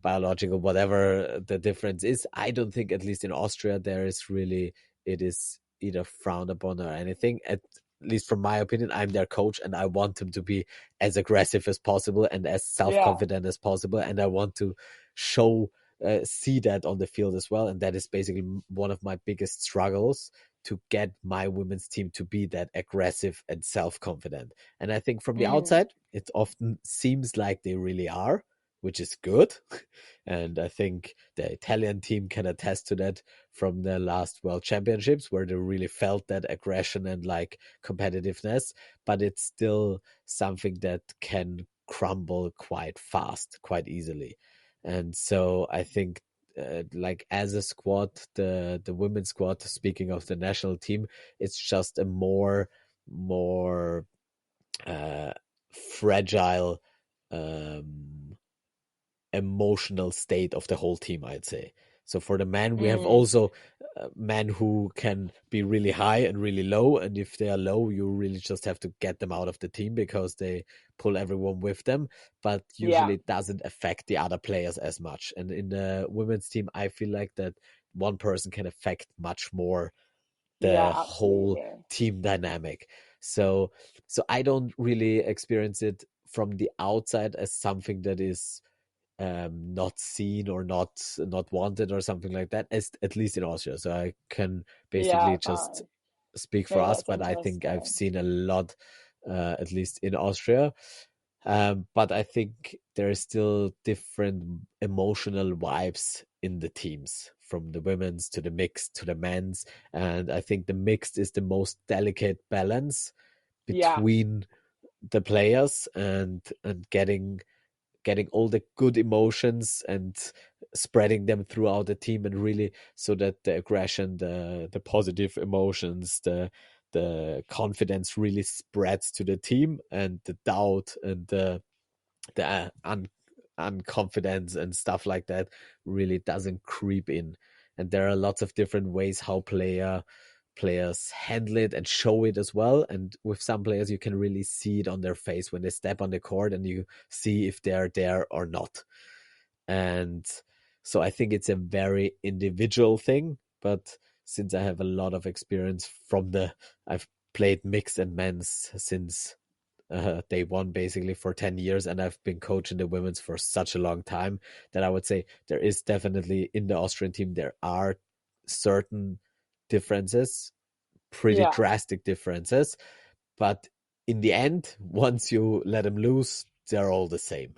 biological? Whatever the difference is, I don't think, at least in Austria, there is really it is either frowned upon or anything. At least from my opinion, I'm their coach and I want them to be as aggressive as possible and as Yeah. self-confident as possible, and I want to show see that on the field as well, and that is basically one of my biggest struggles, to get my women's team to be that aggressive and self-confident. And I think from the Mm. outside it often seems like they really are, which is good. And I think the Italian team can attest to that from the last World Championships, where they really felt that aggression and like competitiveness, but it's still something that can crumble quite fast, quite easily. And so I think like as a squad, the women's squad, speaking of the national team, it's just a more uh, fragile um, emotional state of the whole team, I'd say. So for the men, we have Mm. also men who can be really high and really low. And if they are low, you really just have to get them out of the team because they pull everyone with them. But Yeah. usually it doesn't affect the other players as much. And in the women's team, I feel like that one person can affect much more Yeah. the whole Absolutely. team dynamic. So I don't really experience it from the outside as something that is not seen or not wanted or something like that, as at least in Austria. So I can basically Yeah. just Fine. speak for No, us, that's but I think I've interesting. seen a lot, at least in Austria. But I think there is still different emotional vibes in the teams, from the women's to the mixed to the men's, and I think the mixed is the most delicate balance Yeah. between the players, and getting all the good emotions and spreading them throughout the team, and really so that the aggression, the positive emotions, the confidence really spreads to the team, and the doubt and the unconfidence and stuff like that really doesn't creep in. And there are lots of different ways how players handle it and show it as well. And with some players, you can really see it on their face when they step on the court, and you see if they're there or not. And so I think it's a very individual thing. But since I have a lot of experience I've played mixed and men's since day one, basically for 10 years, and I've been coaching the women's for such a long time, that I would say there is definitely, in the Austrian team, there are certain differences, pretty Yeah. drastic differences, but in the end, once you let them loose, they're all the same.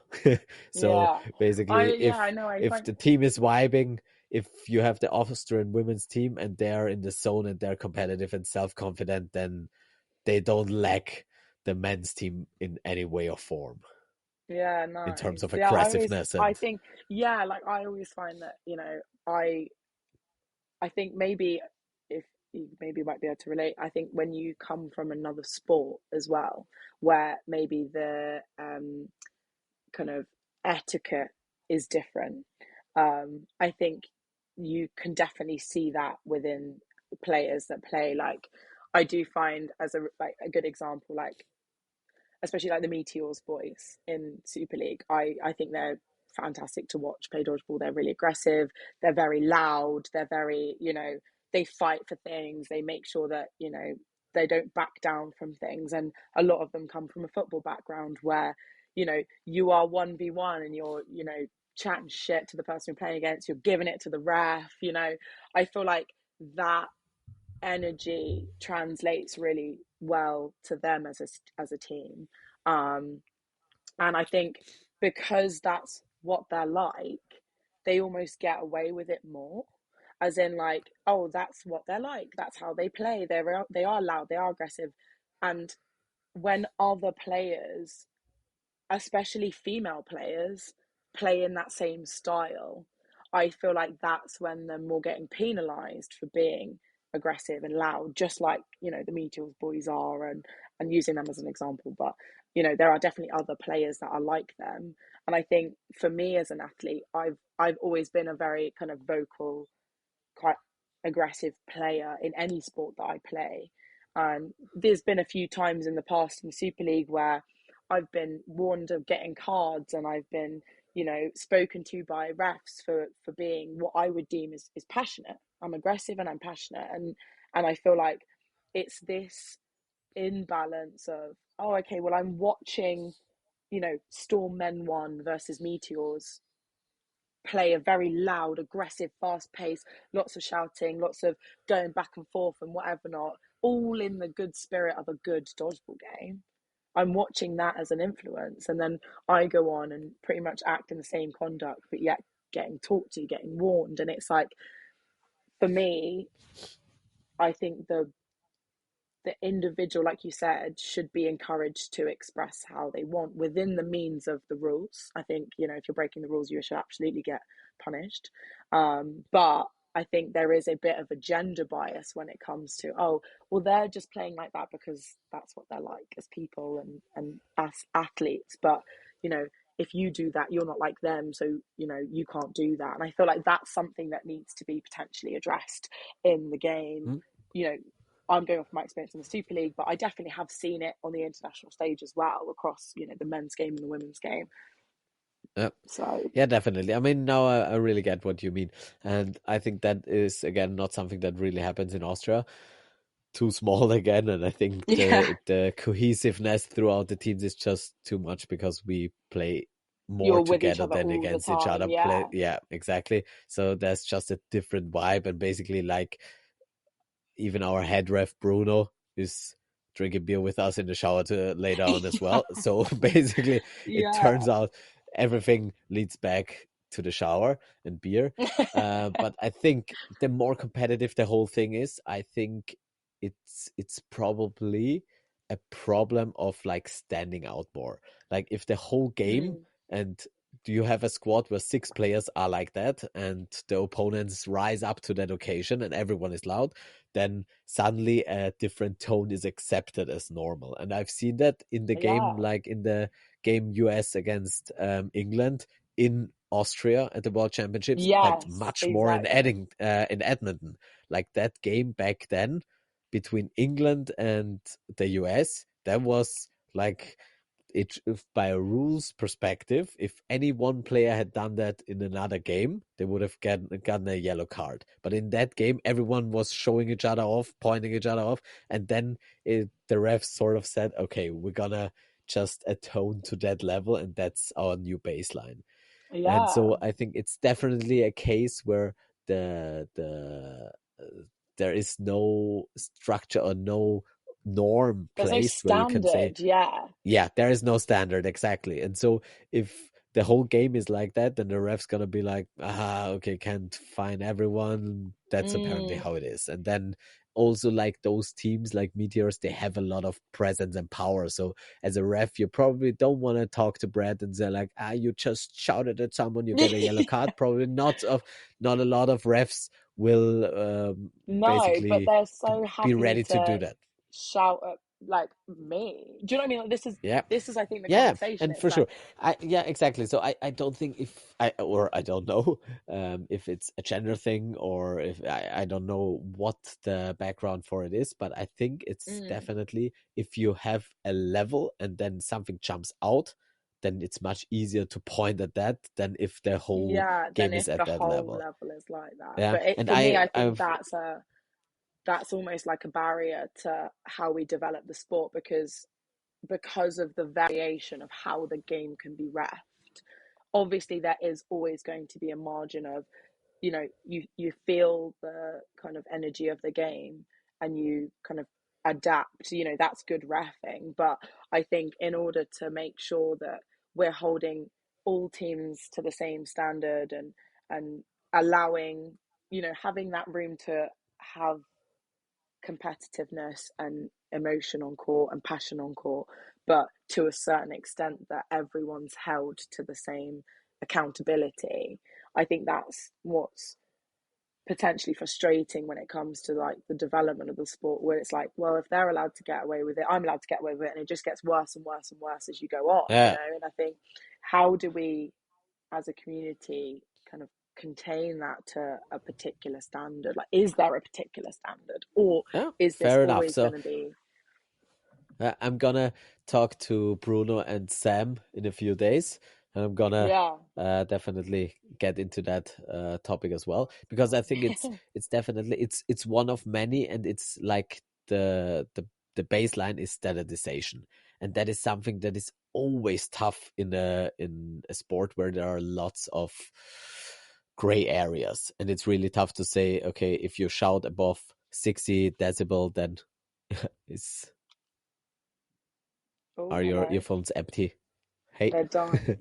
So Yeah. basically, Yeah, I know. I if find the team is vibing, if you have the Austrian women's team and they're in the zone and they're competitive and self-confident, then they don't lack the men's team in any way or form yeah, in terms nice. of Yeah, aggressiveness. I And think yeah, like I always find that, I I think maybe if you maybe might be able to relate, I think when you come from another sport as well, where maybe the kind of etiquette is different, I think you can definitely see that within players that play. Like, I do find as a good example, like especially like the Meteors boys in Super League, I think they're fantastic to watch play dodgeball. They're really aggressive, they're very loud, they're very, they fight for things, they make sure that, they don't back down from things. And a lot of them come from a football background where, you are 1v1 and you're, chatting shit to the person you're playing against, you're giving it to the ref. I feel like that energy translates really well to them as a team. Um, and I think because that's what they're like, they almost get away with it more. As in, like, oh, that's what they're like. That's how they play. They are loud. They are aggressive. And when other players, especially female players, play in that same style, I feel like that's when they're more getting penalised for being aggressive and loud, just like, the Meteors boys are, and using them as an example. But, there are definitely other players that are like them. And I think for me as an athlete, I've always been a very kind of vocal, quite aggressive player in any sport that I play. There's been a few times in the past in the Super League where I've been warned of getting cards, and I've been, spoken to by refs for being what I would deem is passionate. I'm aggressive and I'm passionate, and I feel like it's this imbalance of, oh, okay, well, I'm watching, Storm Men 1 versus Meteors play a very loud, aggressive, fast pace, lots of shouting, lots of going back and forth and whatever not, all in the good spirit of a good dodgeball game. I'm watching that as an influence, and then I go on and pretty much act in the same conduct, but yet getting talked to, getting warned. And it's like, for me, I think the individual, like you said, should be encouraged to express how they want within the means of the rules. I think, if you're breaking the rules, you should absolutely get punished. But I think there is a bit of a gender bias when it comes to, oh, well, they're just playing like that because that's what they're like as people and as athletes. But, if you do that, you're not like them. So, you can't do that. And I feel like that's something that needs to be potentially addressed in the game. Mm. You know, I'm going off my experience in the Super League, but I definitely have seen it on the international stage as well, across, the men's game and the women's game. Yeah. So Yeah, definitely. I mean, now I really get what you mean. And I think that is, again, not something that really happens in Austria. Too small again. And I think yeah, the cohesiveness throughout the teams is just too much because we play more you're with each together other than all the against each time. other. Play, Yeah, yeah, exactly. So there's just a different vibe. And basically, like, even our head ref Bruno is drinking beer with us in the shower later on as well. So basically, it yeah, turns out everything leads back to the shower and beer. But I think the more competitive the whole thing is, I think it's probably a problem of like standing out more. Like if the whole game mm, and do you have a squad where 6 players are like that and the opponents rise up to that occasion and everyone is loud, then suddenly a different tone is accepted as normal. And I've seen that in the game, yeah, like in the game US against England in Austria at the World Championships, but yes, much more exactly. In Edmonton. Like that game back then between England and the US, that was like it if by a rules perspective, if any one player had done that in another game, they would have gotten a yellow card. But in that game, everyone was showing each other off, pointing each other off, and then the refs sort of said, "Okay, we're gonna just atone to that level, and that's our new baseline." And Yeah, so I think it's definitely a case where the there is no structure or no norm there's no placed where you can say, standard. Yeah, yeah, there is no standard exactly. And so if the whole game is like that, then the ref's gonna be like, okay, can't find everyone. That's apparently mm, how it is. And then also like those teams like Meteors, they have a lot of presence and power. So as a ref, you probably don't want to talk to Brad and say like, you just shouted at someone, you get a yellow card. Probably not a lot of refs will no, but basically they're so be happy ready to do to that. shout at like me. Do you know what I mean? Like, Yeah. this is I think the Yeah, conversation. and It's for like, sure. Yeah, exactly. So I don't think if I don't know if it's a gender thing or if I don't know what the background for it is, but I think it's mm, definitely if you have a level and then something jumps out, then it's much easier to point at that than if the whole Yeah, game than is if at the that whole level. level is like that. Yeah, But it, and for me, I think I've that's almost like a barrier to how we develop the sport, because of the variation of how the game can be refed. Obviously, there is always going to be a margin of, you feel the kind of energy of the game, and you kind of adapt. That's good refing. But I think in order to make sure that we're holding all teams to the same standard, and allowing, having that room to have competitiveness and emotion on court and passion on court, but to a certain extent that everyone's held to the same accountability. I think that's what's potentially frustrating when it comes to like the development of the sport, where it's like, well, if they're allowed to get away with it, I'm allowed to get away with it, and it just gets worse and worse and worse as you go on. yeah, And I think, how do we as a community kind of contain that to a particular standard? Like, is there a particular standard, or yeah, is this fair enough. always going So to be? I'm gonna talk to Bruno and Sam in a few days, and I'm gonna Yeah. definitely get into that topic as well, because I think it's definitely it's one of many, and it's like the baseline is standardization, and that is something that is always tough in a sport where there are lots of gray areas, and it's really tough to say, okay, if you shout above 60 decibel, then is Oh, are your hello. earphones empty? Hey. They're dying.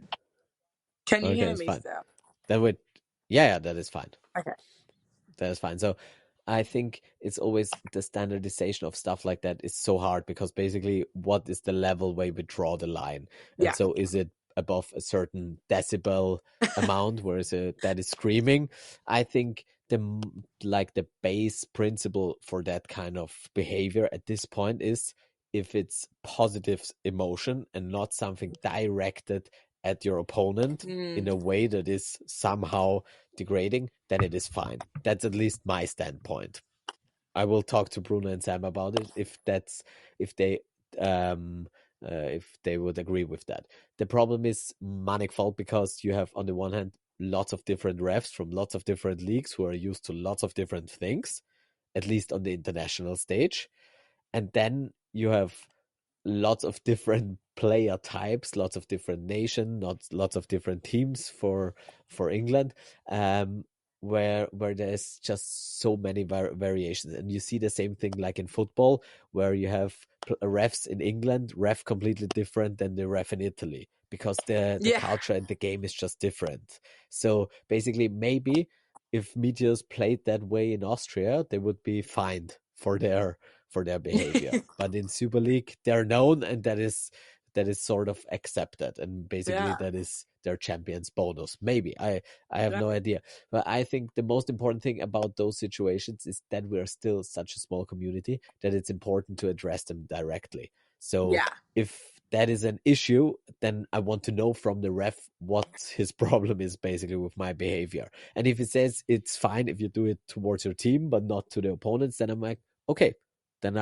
Can you Okay, hear it's me fine. still? Then would yeah, yeah, that is fine. Okay. That is fine. So I think it's always the standardization of stuff like that is so hard, because basically what is the level where we draw the line? And Yeah. so is it above a certain decibel amount where is it that is screaming? I think like the base principle for that kind of behavior at this point is, if it's positive emotion and not something directed at your opponent in Mm. a way that is somehow degrading, then it is fine. That's at least my standpoint. I will talk to Bruno and Sam about it if they um if they would agree with that. The problem is manifold, because you have on the one hand lots of different refs from lots of different leagues who are used to lots of different things, at least on the international stage. And then you have lots of different player types, lots of different nation, not lots of different teams for England, where there's just so many variations, and you see the same thing like in football, where you have refs in England, ref completely different than the ref in Italy, because the Yeah. culture and the game is just different. So basically, maybe if Meteors played that way in Austria, they would be fined for their behavior. But in Super League, they're known, and that is sort of accepted, and basically Yeah. that is their champions bonus. Maybe I have Yeah. no idea, but I think the most important thing about those situations is that we're still such a small community that it's important to address them directly. So Yeah. if that is an issue, then I want to know from the ref what his problem is basically with my behavior. And if it says it's fine if you do it towards your team but not to the opponents, then I'm like, okay, then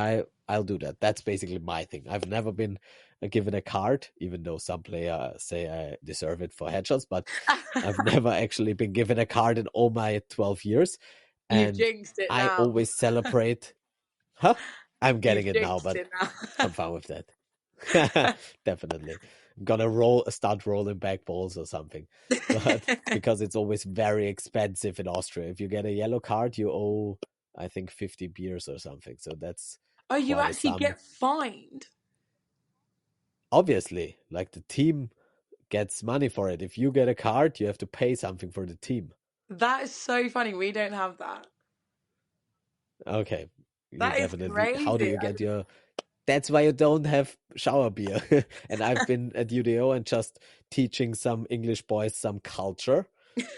I'll do that. That's basically my thing. I've never been given a card, even though some players say I deserve it for headshots, but I've never actually been given a card in all my 12 years. You've And jinxed it I now. always celebrate. Huh? I'm getting You've it now, jinxed but it now. I'm fine with that. Definitely. I'm gonna start rolling back balls or something. But because it's always very expensive in Austria. If you get a yellow card, you owe, I think, 50 beers or something. So that's Oh, you quite a actually sum. get fined? Obviously, like the team gets money for it. If you get a card, you have to pay something for the team. That is so funny. We don't have that. Okay. You That is definitely, how do crazy. you get your, that's why you don't have shower beer. And I've been at UDO and just teaching some English boys some culture.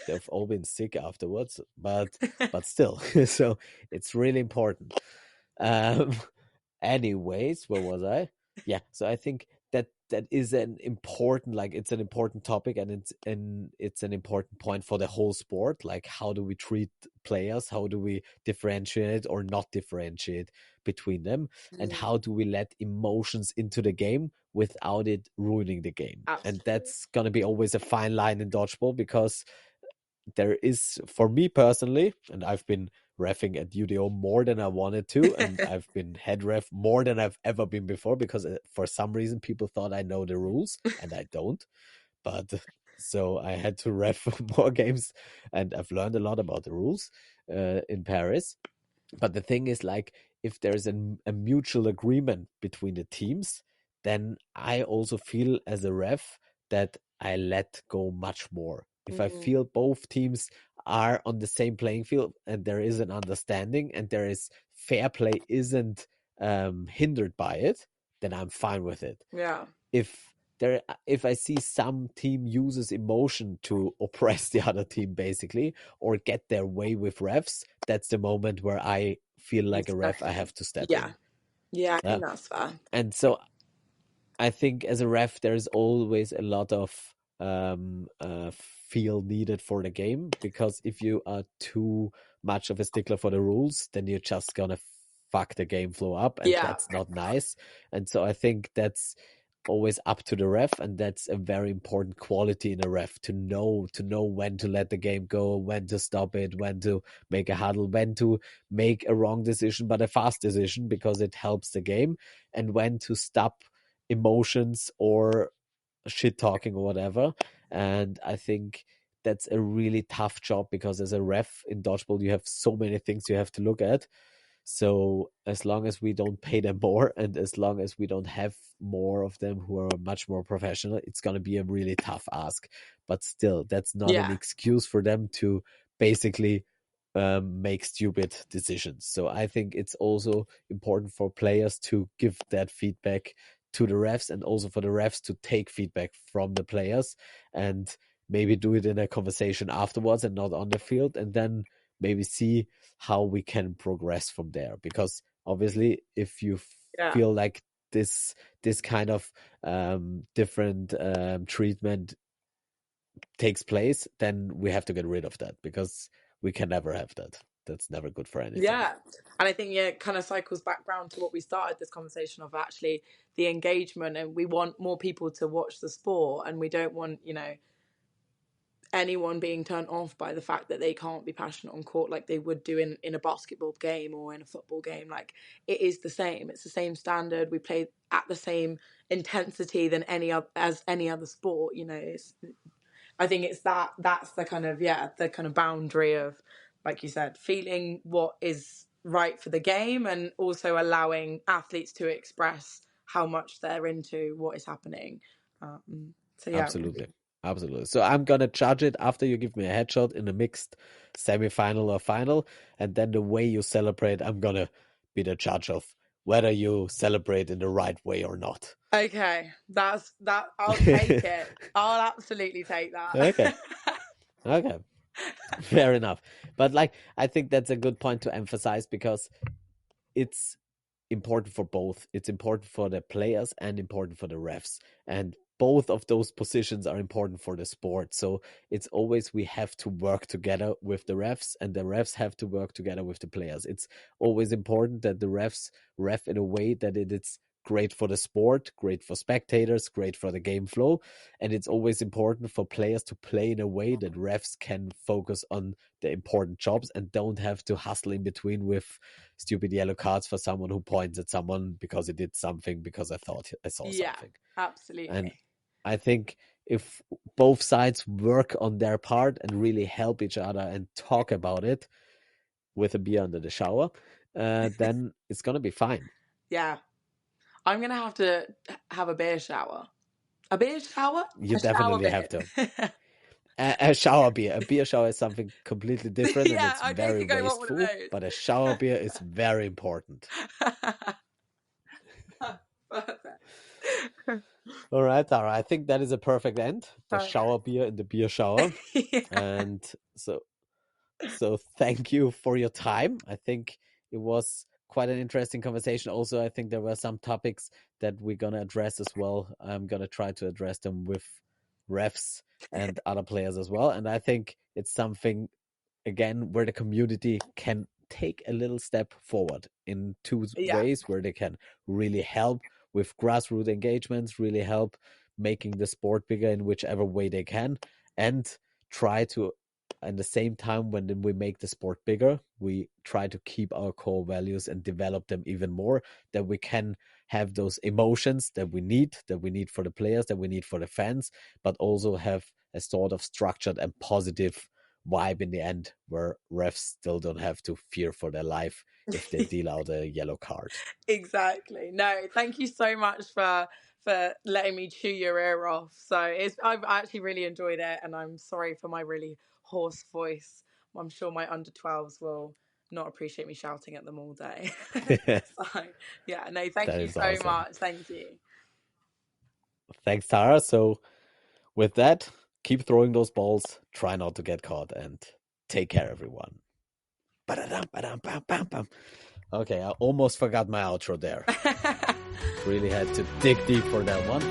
They've all been sick afterwards, but still. So it's really important. Um anyways, where was I? Yeah, so I think that is an important, like, it's an important topic, and it's an important point for the whole sport. Like, how do we treat players? How do we differentiate or not differentiate between them? And how do we let emotions into the game without it ruining the game? And Absolutely. that's going to be always a fine line in dodgeball, because there is, for me personally, and I've been reffing at UDO more than I wanted to, and I've been head ref more than I've ever been before, because for some reason people thought I know the rules and I don't. But so I had to ref more games, and I've learned a lot about the rules in Paris. But the thing is, like, if there's a mutual agreement between the teams, then I also feel as a ref that I let go much more. If I feel both teams are on the same playing field and there is an understanding and there is fair play isn't hindered by it, then I'm fine with it. Yeah. If I see some team uses emotion to oppress the other team, basically, or get their way with refs, that's the moment where I feel like a ref, I have to step Yeah. in. Yeah, I think that's fair. And so I think as a ref, there's always a lot of feel needed for the game, because if you are too much of a stickler for the rules, then you're just gonna fuck the game flow up, and Yeah. that's not nice. And so I think that's always up to the ref, and that's a very important quality in a ref, to know when to let the game go, when to stop it, when to make a huddle, when to make a wrong decision but a fast decision because it helps the game, and when to stop emotions or shit talking or whatever. And I think that's a really tough job, because as a ref in dodgeball you have so many things you have to look at. So as long as we don't pay them more, and as long as we don't have more of them who are much more professional, it's going to be a really tough ask. But still, that's not an Yeah. excuse for them to basically make stupid decisions. So I think it's also important for players to give that feedback to the refs, and also for the refs to take feedback from the players, and maybe do it in a conversation afterwards and not on the field, and then maybe see how we can progress from there. Because obviously, if you Yeah. feel like this kind of different treatment takes place, then we have to get rid of that, because we can never have that. That's never good for anything. Yeah. And I think, yeah, it kind of cycles back round to what we started this conversation of, actually the engagement. And we want more people to watch the sport, and we don't want, anyone being turned off by the fact that they can't be passionate on court like they would do in a basketball game or in a football game. Like, it is the same. It's the same standard. We play at the same intensity than any other sport. I think it's that's the kind of, the kind of boundary of, like you said, feeling what is right for the game, and also allowing athletes to express how much they're into what is happening. So yeah. Absolutely. So I'm gonna judge it after you give me a headshot in a mixed semi-final or final, and then the way you celebrate, I'm gonna be the judge of whether you celebrate in the right way or not. Okay, that's that. I'll take it. I'll absolutely take Okay. that. Okay. Fair enough. But like, I think that's a good point to emphasize, because it's important for both. It's important for the players and important for the refs. And both of those positions are important for the sport. So it's always, we have to work together with the refs, and the refs have to work together with the players. It's always important that the refs ref in a way that it's great for the sport, great for spectators, great for the game flow. And it's always important for players to play in a way that refs can focus on the important jobs and don't have to hustle in between with stupid yellow cards for someone who points at someone because he did something because I thought I saw Yeah, something. And absolutely. I think if both sides work on their part and really help each other and talk about it with a beer under the shower, then it's going to be fine. Yeah, I'm gonna have to have a beer shower. A beer shower? You A shower definitely have beer. to. A shower beer. A beer shower is something completely different, and Yeah, it's I very basically want one of wasteful, but a shower beer is very important. those. Perfect. All right, Tara. I think that is a perfect end. The shower beer in the beer shower. Yeah. And so thank you for your time. I think it was quite an interesting conversation. Also, I think there were some topics that we're going to address as well. I'm going to try to address them with refs and other players as well. And I think it's something, again, where the community can take a little step forward in two Yeah. ways, where they can really help with grassroots engagements, really help making the sport bigger in whichever way they can, and try to, at the same time, when we make the sport bigger, we try to keep our core values and develop them even more, that we can have those emotions that we need for the players, that we need for the fans, but also have a sort of structured and positive vibe in the end, where refs still don't have to fear for their life if they deal out a yellow card. Exactly. No, thank you so much for letting me chew your ear off. So I've actually really enjoyed it, and I'm sorry for my really hoarse voice. I'm sure my under 12s will not appreciate me shouting at them all day. So yeah, no, thank That you is so awesome. much. Thank you. Thanks, Tara. So with that, keep throwing those balls, try not to get caught, and take care, everyone. Ba-da-dum, ba-dum, bam, bam, bam. Okay, I almost forgot my outro there. Really had to dig deep for that one.